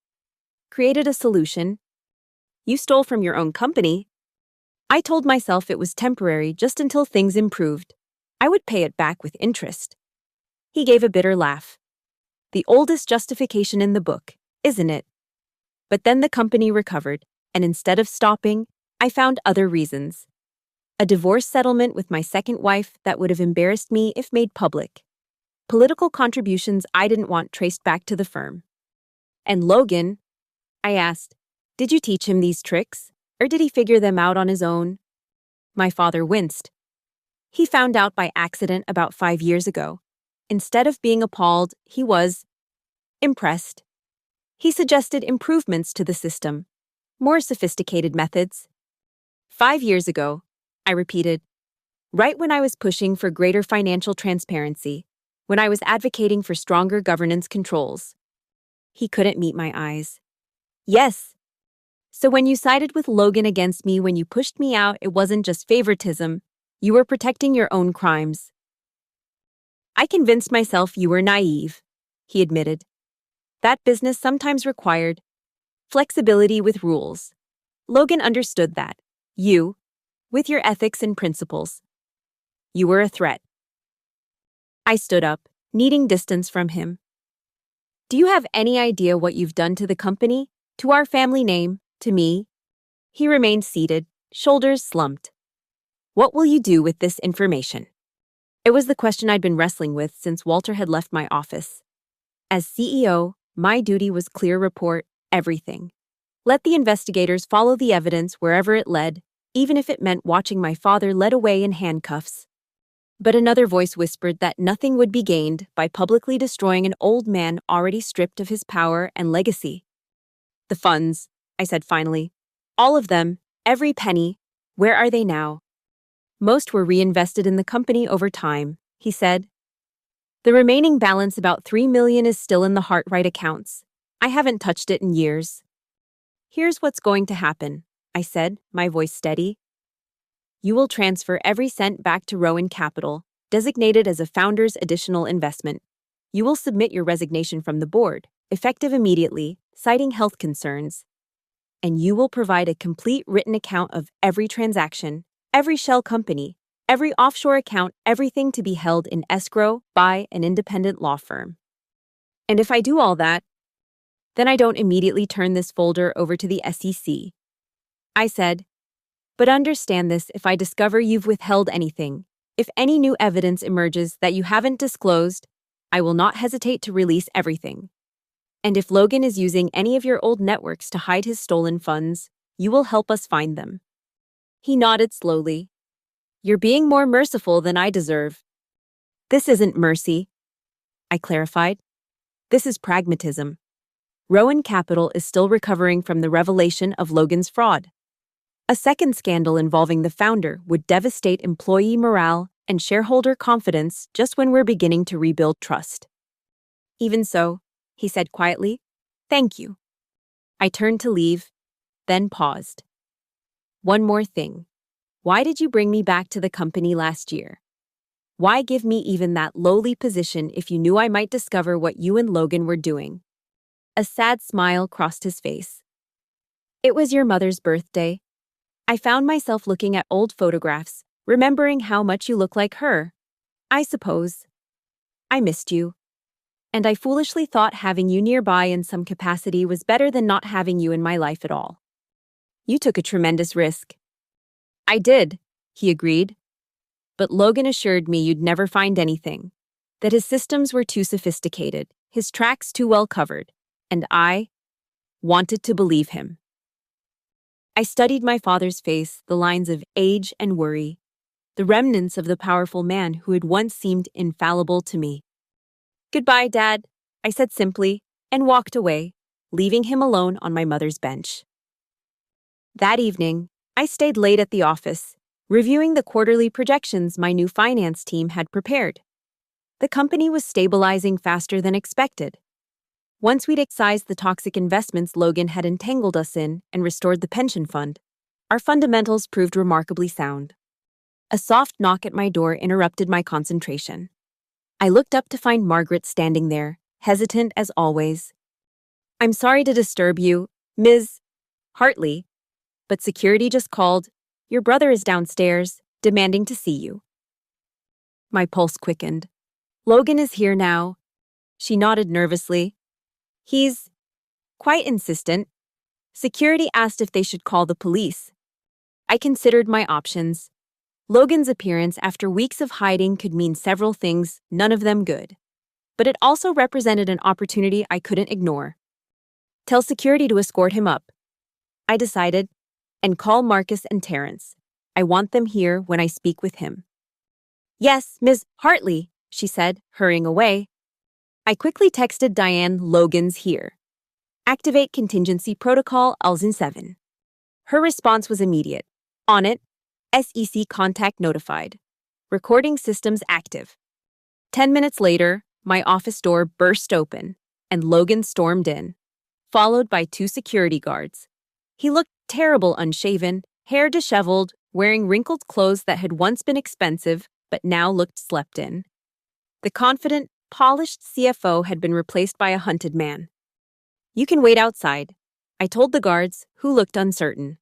created a solution. You stole from your own company. I told myself it was temporary just until things improved. I would pay it back with interest. He gave a bitter laugh. The oldest justification in the book, isn't it? But then the company recovered, and instead of stopping, I found other reasons. A divorce settlement with my second wife that would have embarrassed me if made public. Political contributions I didn't want traced back to the firm. And Logan, I asked, did you teach him these tricks, or did he figure them out on his own? My father winced. He found out by accident about 5 years ago. Instead of being appalled, he was impressed. He suggested improvements to the system, more sophisticated methods. 5 years ago, I repeated, right when I was pushing for greater financial transparency, when I was advocating for stronger governance controls. He couldn't meet my eyes. Yes. So when you sided with Logan against me when you pushed me out, it wasn't just favoritism. You were protecting your own crimes. I convinced myself you were naive, he admitted. That business sometimes required flexibility with rules. Logan understood that. You, with your ethics and principles, you were a threat. I stood up, needing distance from him. Do you have any idea what you've done to the company, to our family name, to me? He remained seated, shoulders slumped. What will you do with this information? It was the question I'd been wrestling with since Walter had left my office. As CEO, my duty was clear: report everything. Let the investigators follow the evidence wherever it led, even if it meant watching my father led away in handcuffs. But another voice whispered that nothing would be gained by publicly destroying an old man already stripped of his power and legacy. The funds, I said finally. All of them, every penny. Where are they now? Most were reinvested in the company over time, he said. The remaining balance, about $3 million, is still in the Hartright accounts. I haven't touched it in years. Here's what's going to happen, I said, my voice steady. You will transfer every cent back to Rowan Capital, designated as a founder's additional investment. You will submit your resignation from the board, effective immediately, citing health concerns. And you will provide a complete written account of every transaction, every shell company, every offshore account, everything to be held in escrow by an independent law firm. And if I do all that, then I don't immediately turn this folder over to the SEC. I said, but understand this: if I discover you've withheld anything, if any new evidence emerges that you haven't disclosed, I will not hesitate to release everything. And if Logan is using any of your old networks to hide his stolen funds, you will help us find them. He nodded slowly. You're being more merciful than I deserve. This isn't mercy, I clarified. This is pragmatism. Rowan Capital is still recovering from the revelation of Logan's fraud. A second scandal involving the founder would devastate employee morale and shareholder confidence just when we're beginning to rebuild trust. Even so, he said quietly, "Thank you." I turned to leave, then paused. One more thing. Why did you bring me back to the company last year? Why give me even that lowly position if you knew I might discover what you and Logan were doing? A sad smile crossed his face. It was your mother's birthday. I found myself looking at old photographs, remembering how much you look like her. I suppose. I missed you. And I foolishly thought having you nearby in some capacity was better than not having you in my life at all. You took a tremendous risk. I did, he agreed. But Logan assured me you'd never find anything, that his systems were too sophisticated, his tracks too well covered, and I wanted to believe him. I studied my father's face, the lines of age and worry, the remnants of the powerful man who had once seemed infallible to me. "Goodbye, Dad," I said simply, and walked away, leaving him alone on my mother's bench. That evening, I stayed late at the office, reviewing the quarterly projections my new finance team had prepared. The company was stabilizing faster than expected. Once we'd excised the toxic investments Logan had entangled us in and restored the pension fund, our fundamentals proved remarkably sound. A soft knock at my door interrupted my concentration. I looked up to find Margaret standing there, hesitant as always. "I'm sorry to disturb you, Ms. Hartley, but security just called. Your brother is downstairs, demanding to see you." My pulse quickened. "Logan is here now." She nodded nervously. "He's quite insistent." Security asked if they should call the police. I considered my options. Logan's appearance after weeks of hiding could mean several things, none of them good. But it also represented an opportunity I couldn't ignore. Tell security to escort him up, I decided, and call Marcus and Terrence. I want them here when I speak with him. "Yes, Ms. Hartley," she said, hurrying away. I quickly texted Diane, "Logan's here. Activate contingency protocol Alzin 7. Her response was immediate. On it, SEC contact notified. Recording systems active. 10 minutes later, my office door burst open, and Logan stormed in, followed by 2 security guards. He looked terrible unshaven, hair disheveled, wearing wrinkled clothes that had once been expensive but now looked slept in. The confident, polished CFO had been replaced by a hunted man. "You can wait outside," I told the guards, who looked uncertain.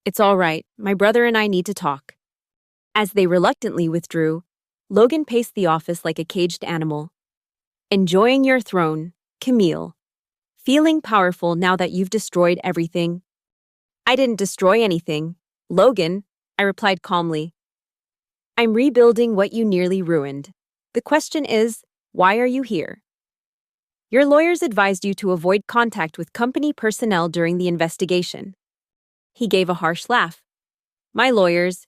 "It's all right, my brother and I need to talk." As they reluctantly withdrew, Logan paced the office like a caged animal. "Enjoying your throne, Camille. Feeling powerful now that you've destroyed everything." "I didn't destroy anything, Logan," I replied calmly. "I'm rebuilding what you nearly ruined. The question is, why are you here? Your lawyers advised you to avoid contact with company personnel during the investigation." He gave a harsh laugh. "My lawyers?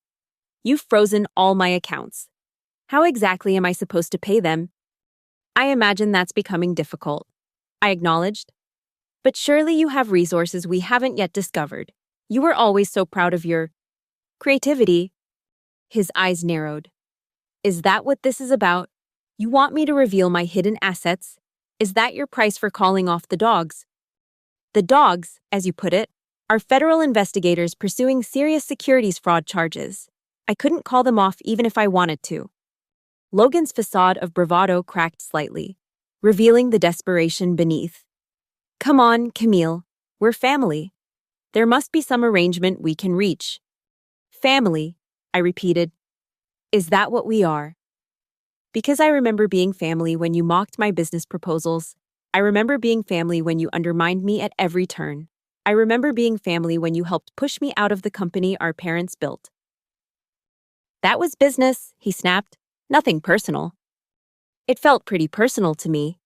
You've frozen all my accounts. How exactly am I supposed to pay them?" "I imagine that's becoming difficult," I acknowledged. "But surely you have resources we haven't yet discovered. You were always so proud of your creativity." His eyes narrowed. "Is that what this is about? You want me to reveal my hidden assets? Is that your price for calling off the dogs?" "The dogs, as you put it, are federal investigators pursuing serious securities fraud charges. I couldn't call them off even if I wanted to." Logan's facade of bravado cracked slightly, revealing the desperation beneath. "Come on, Camille. We're family. There must be some arrangement we can reach." "Family," I repeated. "Is that what we are?" "Because I remember being family when you mocked my business proposals. I remember being family when you undermined me at every turn. I remember being family when you helped push me out of the company our parents built." "That was business," he snapped. "Nothing personal." It felt pretty personal to me.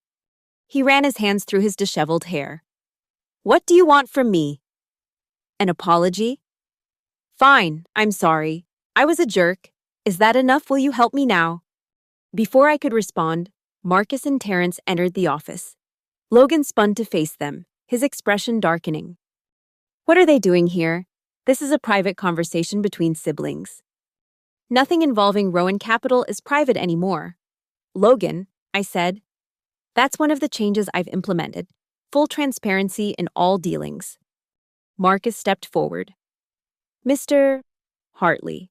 He ran his hands through his disheveled hair. "What do you want from me? An apology?" "Fine, I'm sorry. I was a jerk. Is that enough? Will you help me now?" Before I could respond, Marcus and Terrence entered the office. Logan spun to face them, his expression darkening. What are they doing here? This is a private conversation between siblings. Nothing involving Rowan Capital is private anymore. Logan, I said. That's one of the changes I've implemented. Full transparency in all dealings. Marcus stepped forward. Mr. Hartley,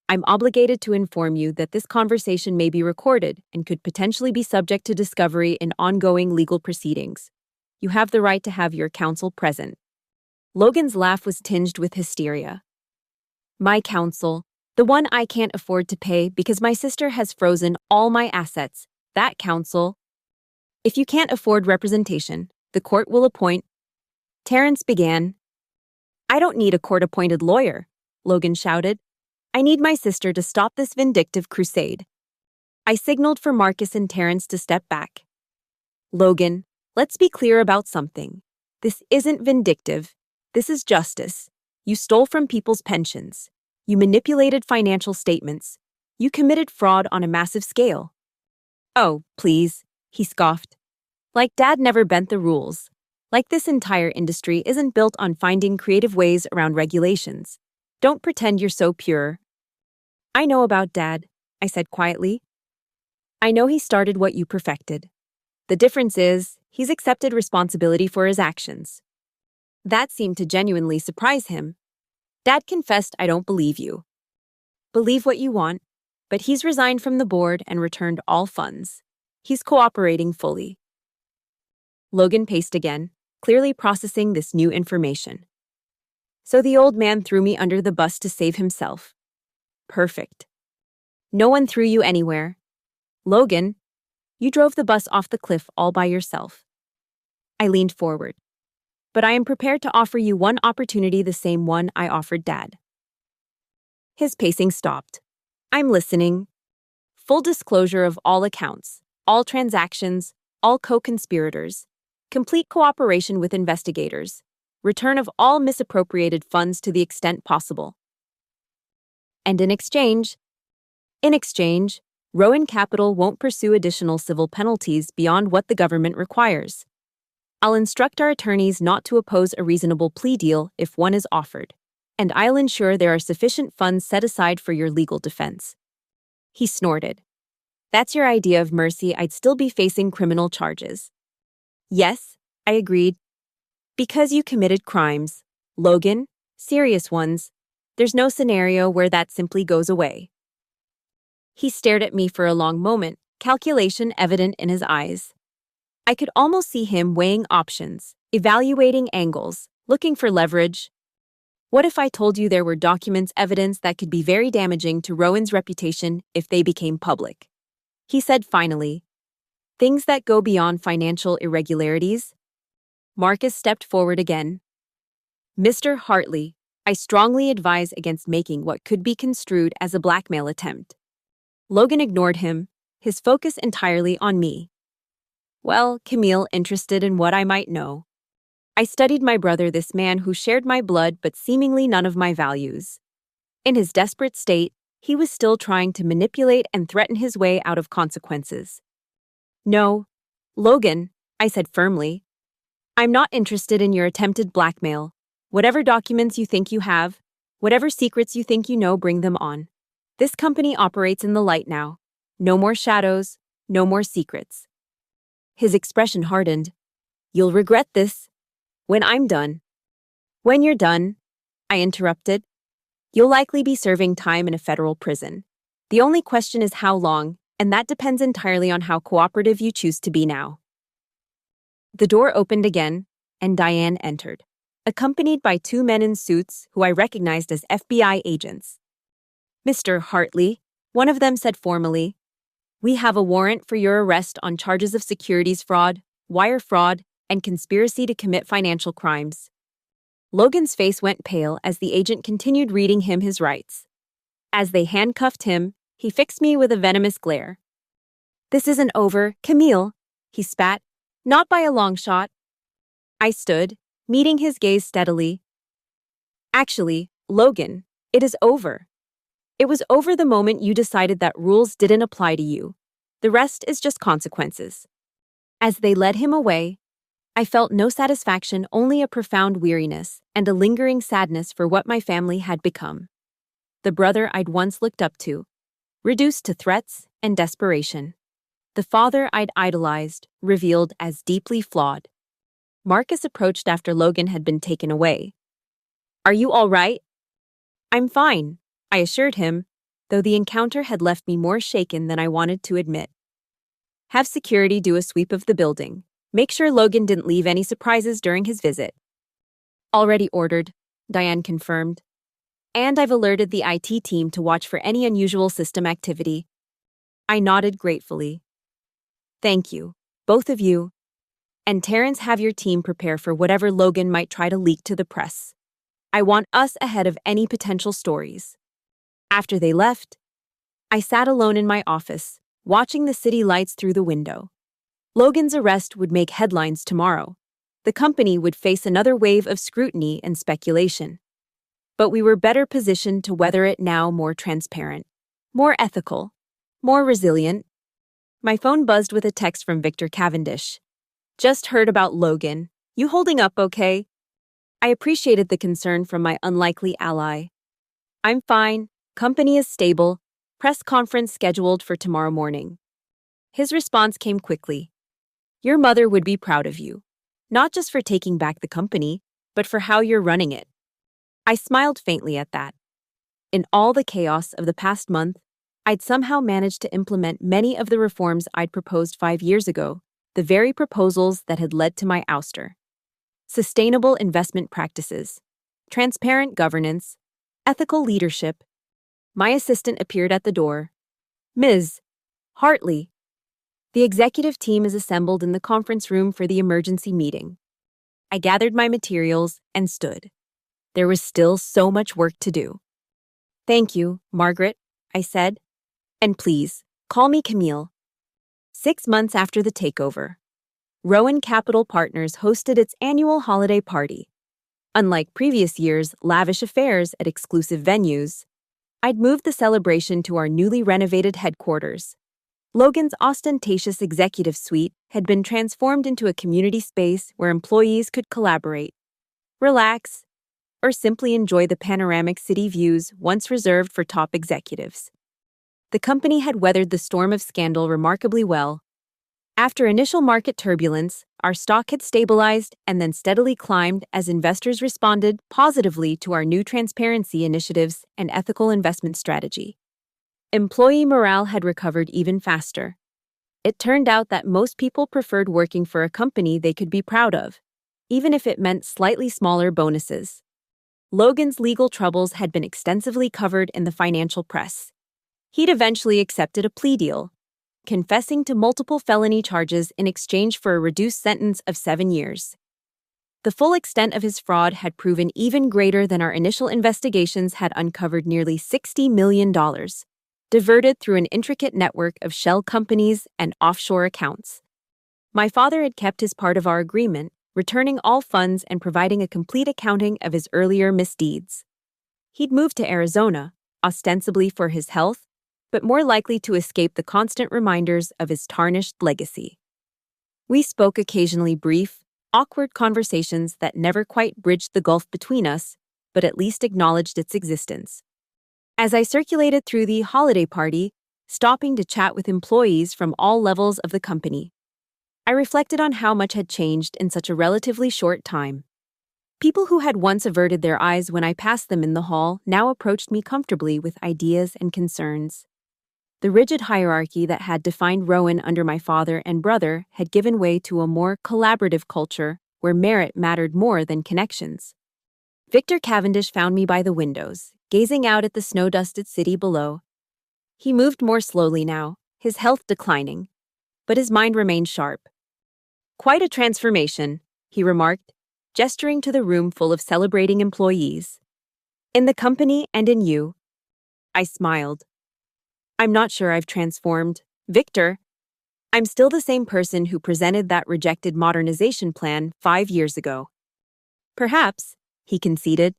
I'm obligated to inform you that this conversation may be recorded and could potentially be subject to discovery in ongoing legal proceedings. You have the right to have your counsel present. Logan's laugh was tinged with hysteria. My counsel, the one I can't afford to pay because my sister has frozen all my assets, that counsel. If you can't afford representation, the court will appoint. Terrence began. I don't need a court-appointed lawyer, Logan shouted. I need my sister to stop this vindictive crusade. I signaled for Marcus and Terrence to step back. Logan, let's be clear about something. This isn't vindictive. This is justice. You stole from people's pensions. You manipulated financial statements. You committed fraud on a massive scale. Oh, please, he scoffed. Like Dad never bent the rules. Like this entire industry isn't built on finding creative ways around regulations. Don't pretend you're so pure. I know about Dad, I said quietly. I know he started what you perfected. The difference is, he's accepted responsibility for his actions. That seemed to genuinely surprise him. Dad confessed, I don't believe you. Believe what you want, but he's resigned from the board and returned all funds. He's cooperating fully. Logan paced again, clearly processing this new information. So the old man threw me under the bus to save himself. Perfect. No one threw you anywhere. Logan, you drove the bus off the cliff all by yourself. I leaned forward. But I am prepared to offer you one opportunity, the same one I offered Dad. His pacing stopped. I'm listening. Full disclosure of all accounts, all transactions, all co-conspirators, complete cooperation with investigators, return of all misappropriated funds to the extent possible. And in exchange, Rowan Capital won't pursue additional civil penalties beyond what the government requires. I'll instruct our attorneys not to oppose a reasonable plea deal if one is offered, and I'll ensure there are sufficient funds set aside for your legal defense. He snorted. That's your idea of mercy. I'd still be facing criminal charges. Yes, I agreed. Because you committed crimes, Logan, serious ones. There's no scenario where that simply goes away. He stared at me for a long moment, calculation evident in his eyes. I could almost see him weighing options, evaluating angles, looking for leverage. What if I told you there were documents, evidence that could be very damaging to Rowan's reputation if they became public? He said finally, things that go beyond financial irregularities. Marcus stepped forward again. Mr. Hartley, I strongly advise against making what could be construed as a blackmail attempt. Logan ignored him, his focus entirely on me. Well, Camille, interested in what I might know. I studied my brother, this man who shared my blood but seemingly none of my values. In his desperate state, he was still trying to manipulate and threaten his way out of consequences. No, Logan, I said firmly. I'm not interested in your attempted blackmail. Whatever documents you think you have, whatever secrets you think you know, bring them on. This company operates in the light now. No more shadows, no more secrets. His expression hardened. You'll regret this. When I'm done. When you're done, I interrupted. You'll likely be serving time in a federal prison. The only question is how long, and that depends entirely on how cooperative you choose to be now. The door opened again, and Diane entered, accompanied by two men in suits who I recognized as FBI agents. Mr. Hartley, one of them said formally, we have a warrant for your arrest on charges of securities fraud, wire fraud, and conspiracy to commit financial crimes. Logan's face went pale as the agent continued reading him his rights. As they handcuffed him, he fixed me with a venomous glare. This isn't over, Camille, he spat, not by a long shot. I stood, meeting his gaze steadily. Actually, Logan, it is over. It was over the moment you decided that rules didn't apply to you. The rest is just consequences. As they led him away, I felt no satisfaction, only a profound weariness and a lingering sadness for what my family had become. The brother I'd once looked up to, reduced to threats and desperation. The father I'd idolized, revealed as deeply flawed. Marcus approached after Logan had been taken away. "Are you all right?" "I'm fine," I assured him, though the encounter had left me more shaken than I wanted to admit. "Have security do a sweep of the building. Make sure Logan didn't leave any surprises during his visit." "Already ordered," Diane confirmed. "And I've alerted the IT team to watch for any unusual system activity." I nodded gratefully. "Thank you, both of you. And Terrence, have your team prepare for whatever Logan might try to leak to the press. I want us ahead of any potential stories." After they left, I sat alone in my office, watching the city lights through the window. Logan's arrest would make headlines tomorrow. The company would face another wave of scrutiny and speculation. But we were better positioned to weather it now, more transparent, more ethical, more resilient. My phone buzzed with a text from Victor Cavendish. "Just heard about Logan. You holding up okay?" I appreciated the concern from my unlikely ally. "I'm fine. Company is stable. Press conference scheduled for tomorrow morning." His response came quickly. "Your mother would be proud of you, not just for taking back the company, but for how you're running it." I smiled faintly at that. In all the chaos of the past month, I'd somehow managed to implement many of the reforms I'd proposed 5 years ago, the very proposals that had led to my ouster. Sustainable investment practices, transparent governance, ethical leadership. My assistant appeared at the door. "Ms. Hartley." The executive team is assembled in the conference room for the emergency meeting. I gathered my materials and stood. There was still so much work to do. "Thank you, Margaret," I said. "And please, call me Camille." 6 months after the takeover, Rowan Capital Partners hosted its annual holiday party. Unlike previous years' lavish affairs at exclusive venues, I'd moved the celebration to our newly renovated headquarters. Logan's ostentatious executive suite had been transformed into a community space where employees could collaborate, relax, or simply enjoy the panoramic city views once reserved for top executives. The company had weathered the storm of scandal remarkably well. After initial market turbulence, our stock had stabilized and then steadily climbed as investors responded positively to our new transparency initiatives and ethical investment strategy. Employee morale had recovered even faster. It turned out that most people preferred working for a company they could be proud of, even if it meant slightly smaller bonuses. Logan's legal troubles had been extensively covered in the financial press. He'd eventually accepted a plea deal, confessing to multiple felony charges in exchange for a reduced sentence of 7 years. The full extent of his fraud had proven even greater than our initial investigations had uncovered. Nearly $60 million, diverted through an intricate network of shell companies and offshore accounts. My father had kept his part of our agreement, returning all funds and providing a complete accounting of his earlier misdeeds. He'd moved to Arizona, ostensibly for his health, but more likely to escape the constant reminders of his tarnished legacy. We spoke occasionally, brief, awkward conversations that never quite bridged the gulf between us, but at least acknowledged its existence. As I circulated through the holiday party, stopping to chat with employees from all levels of the company, I reflected on how much had changed in such a relatively short time. People who had once averted their eyes when I passed them in the hall now approached me comfortably with ideas and concerns. The rigid hierarchy that had defined Rowan under my father and brother had given way to a more collaborative culture where merit mattered more than connections. Victor Cavendish found me by the windows, gazing out at the snow-dusted city below. He moved more slowly now, his health declining, but his mind remained sharp. "Quite a transformation," he remarked, gesturing to the room full of celebrating employees. "In the company and in you." I smiled. "I'm not sure I've transformed, Victor. I'm still the same person who presented that rejected modernization plan 5 years ago." "Perhaps," he conceded,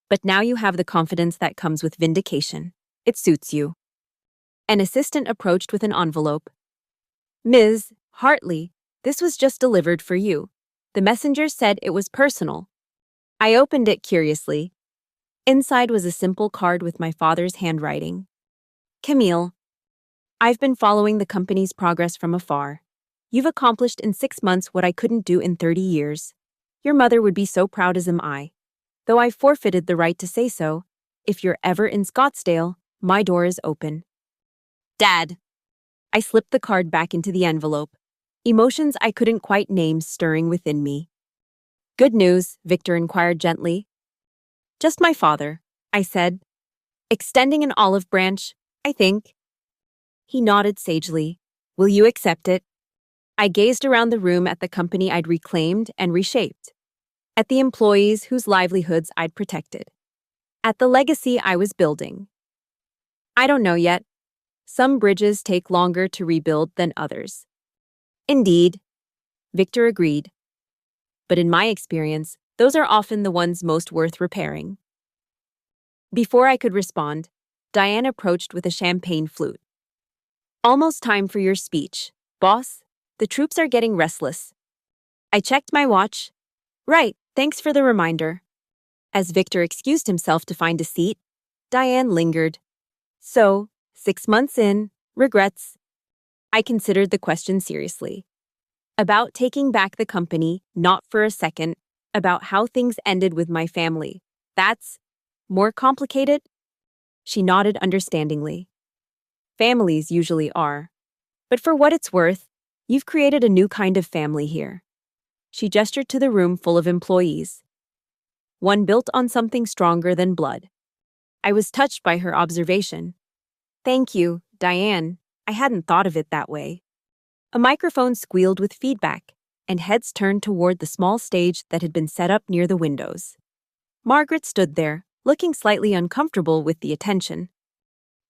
"but now you have the confidence that comes with vindication. It suits you." An assistant approached with an envelope. "Ms. Hartley, this was just delivered for you." The messenger said it was personal. I opened it curiously. Inside was a simple card with my father's handwriting. Camille, I've been following the company's progress from afar. You've accomplished in 6 months what I couldn't do in 30 years. Your mother would be so proud, as am I. Though I've forfeited the right to say so, if you're ever in Scottsdale, my door is open. Dad. I slipped the card back into the envelope, emotions I couldn't quite name stirring within me. Good news, Victor inquired gently. Just my father, I said. Extending an olive branch, I think. He nodded sagely. Will you accept it? I gazed around the room at the company I'd reclaimed and reshaped, at the employees whose livelihoods I'd protected, at the legacy I was building. I don't know yet. Some bridges take longer to rebuild than others. Indeed, Victor agreed. But in my experience, those are often the ones most worth repairing. Before I could respond, Diane approached with a champagne flute. Almost time for your speech, boss. The troops are getting restless. I checked my watch. Right, thanks for the reminder. As Victor excused himself to find a seat, Diane lingered. So, 6 months in, regrets? I considered the question seriously. About taking back the company, not for a second, about how things ended with my family. That's more complicated? She nodded understandingly. Families usually are. But for what it's worth, you've created a new kind of family here. She gestured to the room full of employees. One built on something stronger than blood. I was touched by her observation. Thank you, Diane. I hadn't thought of it that way. A microphone squealed with feedback, and heads turned toward the small stage that had been set up near the windows. Margaret stood there, looking slightly uncomfortable with the attention.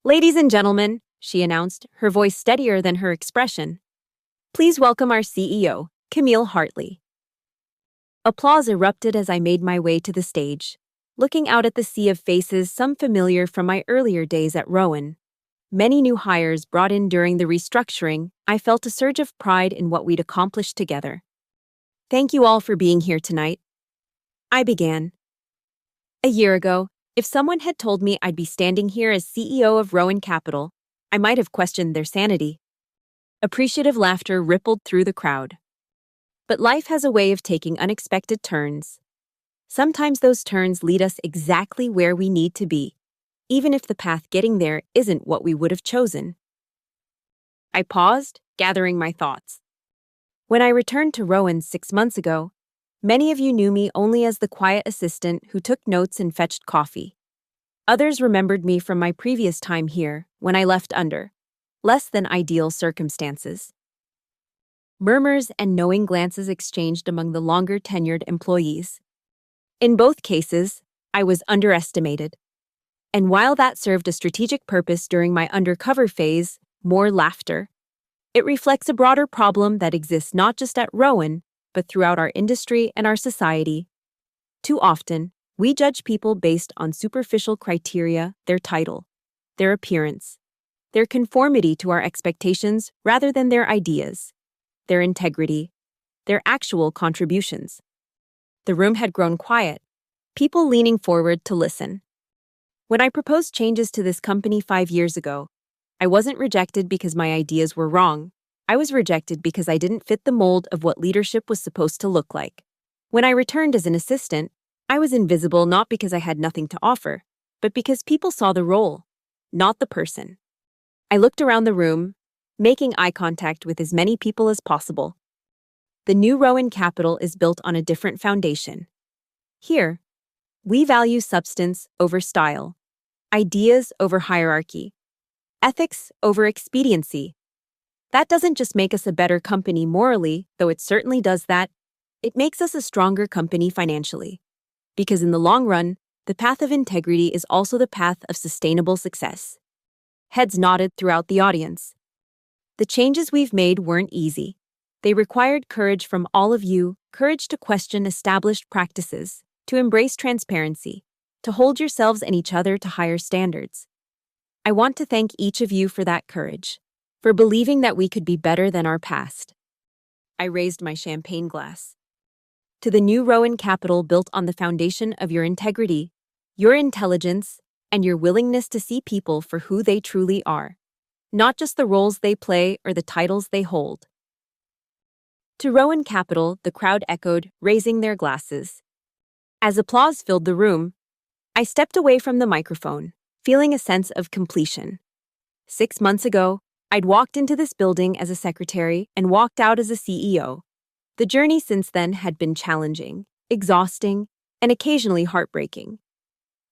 Ladies and gentlemen, she announced, her voice steadier than her expression. Please welcome our CEO, Camille Hartley. Applause erupted as I made my way to the stage, looking out at the sea of faces, some familiar from my earlier days at Rowan. Many new hires brought in during the restructuring. I felt a surge of pride in what we'd accomplished together. Thank you all for being here tonight. I began. A year ago, if someone had told me I'd be standing here as CEO of Rowan Capital, I might have questioned their sanity. Appreciative laughter rippled through the crowd. But life has a way of taking unexpected turns. Sometimes those turns lead us exactly where we need to be, even if the path getting there isn't what we would have chosen. I paused, gathering my thoughts. When I returned to Rowan 6 months ago, many of you knew me only as the quiet assistant who took notes and fetched coffee. Others remembered me from my previous time here, when I left under less than ideal circumstances. Murmurs and knowing glances exchanged among the longer-tenured employees. In both cases, I was underestimated. And while that served a strategic purpose during my undercover phase, more laughter, it reflects a broader problem that exists not just at Rowan, but throughout our industry and our society. Too often, we judge people based on superficial criteria, their title, their appearance, their conformity to our expectations rather than their ideas, their integrity, their actual contributions. The room had grown quiet, people leaning forward to listen. When I proposed changes to this company 5 years ago, I wasn't rejected because my ideas were wrong. I was rejected because I didn't fit the mold of what leadership was supposed to look like. When I returned as an assistant, I was invisible not because I had nothing to offer, but because people saw the role, not the person. I looked around the room, making eye contact with as many people as possible. The new Rowan Capital is built on a different foundation. Here, we value substance over style, ideas over hierarchy, ethics over expediency. That doesn't just make us a better company morally, though it certainly does that. It makes us a stronger company financially. Because in the long run, the path of integrity is also the path of sustainable success. Heads nodded throughout the audience. The changes we've made weren't easy. They required courage from all of you, courage to question established practices, to embrace transparency, to hold yourselves and each other to higher standards. I want to thank each of you for that courage, for believing that we could be better than our past. I raised my champagne glass. to the new Rowan Capital built on the foundation of your integrity, your intelligence, and your willingness to see people for who they truly are, not just the roles they play or the titles they hold. To Rowan Capital, the crowd echoed, raising their glasses. As applause filled the room, I stepped away from the microphone, feeling a sense of completion. 6 months ago, I'd walked into this building as a secretary and walked out as a CEO. The journey since then had been challenging, exhausting, and occasionally heartbreaking.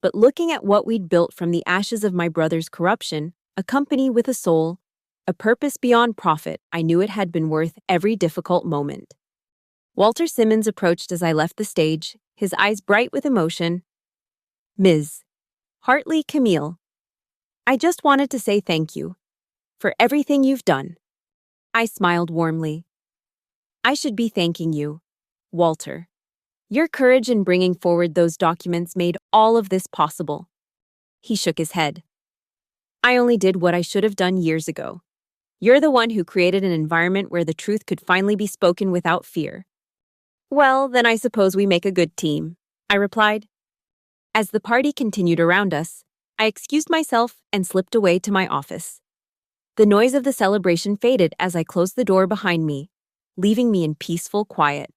But looking at what we'd built from the ashes of my brother's corruption, a company with a soul, a purpose beyond profit, I knew it had been worth every difficult moment. Walter Simmons approached as I left the stage, his eyes bright with emotion. Ms. Hartley Camille, I just wanted to say thank you for everything you've done. I smiled warmly. I should be thanking you, Walter. Your courage in bringing forward those documents made all of this possible. He shook his head. I only did what I should have done years ago. You're the one who created an environment where the truth could finally be spoken without fear. Well, then I suppose we make a good team, I replied. As the party continued around us, I excused myself and slipped away to my office. The noise of the celebration faded as I closed the door behind me, leaving me in peaceful quiet.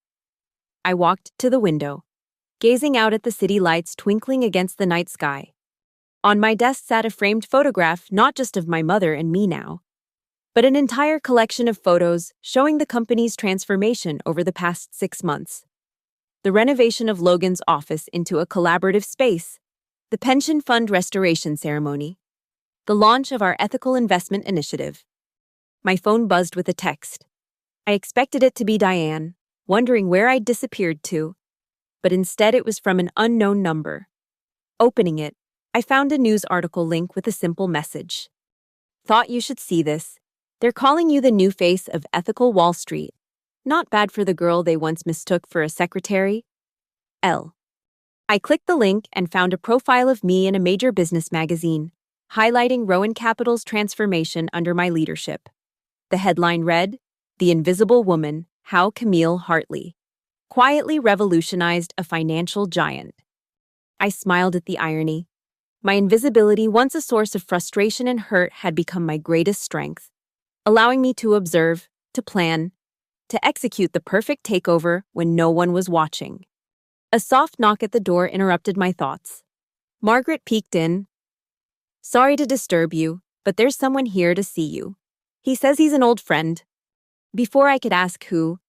I walked to the window, gazing out at the city lights twinkling against the night sky. On my desk sat a framed photograph not just of my mother and me now, but an entire collection of photos showing the company's transformation over the past 6 months. The renovation of Logan's office into a collaborative space, the pension fund restoration ceremony, the launch of our ethical investment initiative. My phone buzzed with a text. I expected it to be Diane, wondering where I'd disappeared to, but instead it was from an unknown number. Opening it, I found a news article link with a simple message. Thought you should see this. They're calling you the new face of ethical Wall Street. Not bad for the girl they once mistook for a secretary. L. I clicked the link and found a profile of me in a major business magazine, highlighting Rowan Capital's transformation under my leadership. The headline read, "The Invisible Woman, How Camille Hartley Quietly Revolutionized a Financial Giant." I smiled at the irony. My invisibility, once a source of frustration and hurt, had become my greatest strength, allowing me to observe, to plan, to execute the perfect takeover when no one was watching. A soft knock at the door interrupted my thoughts. Margaret peeked in. "Sorry to disturb you, but there's someone here to see you. He says he's an old friend." Before I could ask who,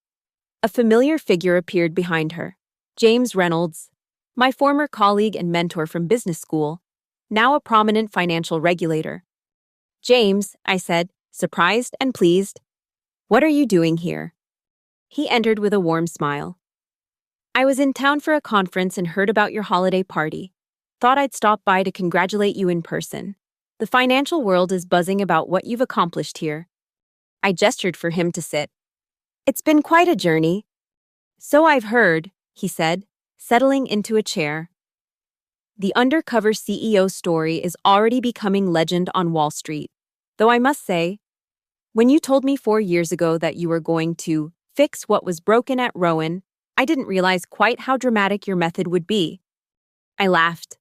a familiar figure appeared behind her. James Reynolds, my former colleague and mentor from business school, now a prominent financial regulator. "James," I said, surprised and pleased. "What are you doing here?" He entered with a warm smile. "I was in town for a conference and heard about your holiday party. Thought I'd stop by to congratulate you in person. The financial world is buzzing about what you've accomplished here." I gestured for him to sit. "It's been quite a journey." "So I've heard," he said, settling into a chair. The undercover CEO story is already becoming legend on Wall Street. Though I must say, when you told me 4 years ago that you were going to fix what was broken at Rowan, I didn't realize quite how dramatic your method would be. I laughed.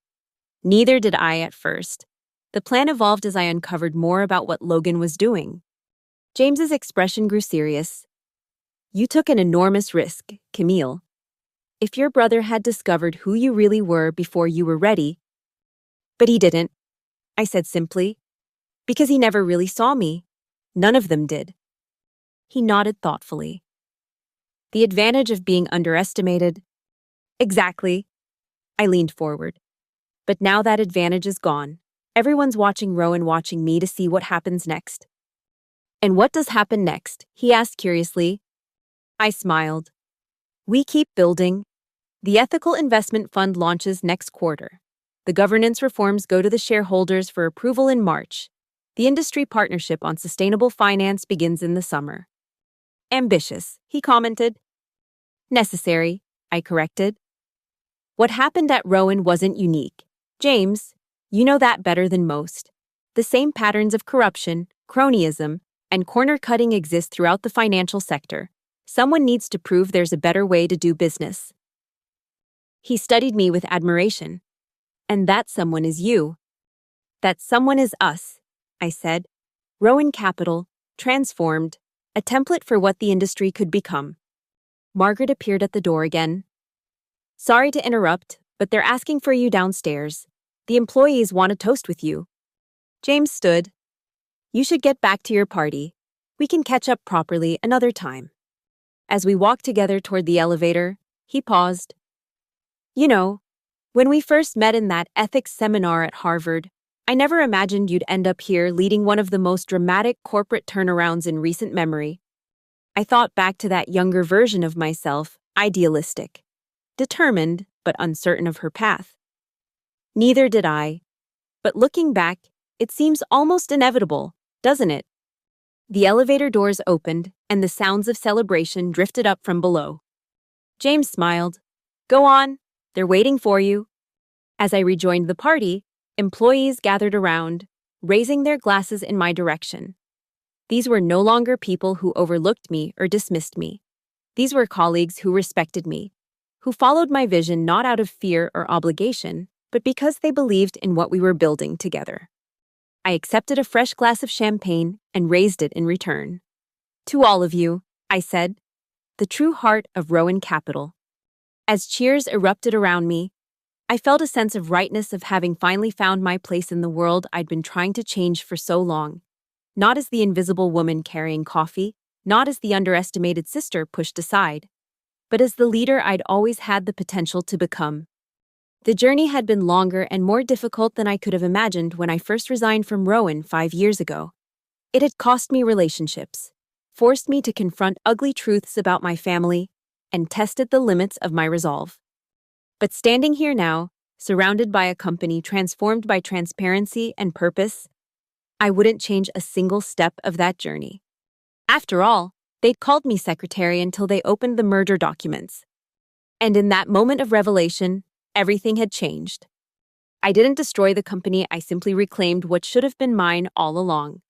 Neither did I at first. The plan evolved as I uncovered more about what Logan was doing. James's expression grew serious. "You took an enormous risk, Camille. If your brother had discovered who you really were before you were ready..." "But he didn't," I said simply, "because he never really saw me. None of them did." He nodded thoughtfully. "The advantage of being underestimated..." "Exactly." I leaned forward. "But now that advantage is gone. Everyone's watching Rowan, watching me to see what happens next." "And what does happen next?" he asked curiously. I smiled. "We keep building. The Ethical Investment Fund launches next quarter. The governance reforms go to the shareholders for approval in March. The industry partnership on sustainable finance begins in the summer." "Ambitious," he commented. "Necessary," I corrected. "What happened at Rowan wasn't unique. James, you know that better than most. The same patterns of corruption, cronyism, and corner-cutting exist throughout the financial sector. Someone needs to prove there's a better way to do business. He studied me with admiration. And that someone is you. That someone is us, I said. Rowan Capital, transformed, a template for what the industry could become. Margaret appeared at the door again. Sorry to interrupt, but they're asking for you downstairs. The employees want to toast with you. James stood. You should get back to your party. We can catch up properly another time. As we walked together toward the elevator, he paused. You know, when we first met in that ethics seminar at Harvard, I never imagined you'd end up here leading one of the most dramatic corporate turnarounds in recent memory. I thought back to that younger version of myself, idealistic, determined but uncertain of her path. Neither did I. But looking back, it seems almost inevitable, doesn't it? The elevator doors opened, and the sounds of celebration drifted up from below. James smiled. Go on, they're waiting for you. As I rejoined the party, employees gathered around, raising their glasses in my direction. These were no longer people who overlooked me or dismissed me. These were colleagues who respected me, who followed my vision not out of fear or obligation, but because they believed in what we were building together. I accepted a fresh glass of champagne and raised it in return. To all of you, I said, the true heart of Rowan Capital. As cheers erupted around me, I felt a sense of rightness of having finally found my place in the world I'd been trying to change for so long. Not as the invisible woman carrying coffee, not as the underestimated sister pushed aside, but as the leader I'd always had the potential to become. The journey had been longer and more difficult than I could have imagined when I first resigned from Rowan 5 years ago. It had cost me relationships, forced me to confront ugly truths about my family, and tested the limits of my resolve. But standing here now, surrounded by a company transformed by transparency and purpose, I wouldn't change a single step of that journey. After all, they'd called me secretary until they opened the merger documents. And in that moment of revelation, everything had changed. I didn't destroy the company, I simply reclaimed what should have been mine all along.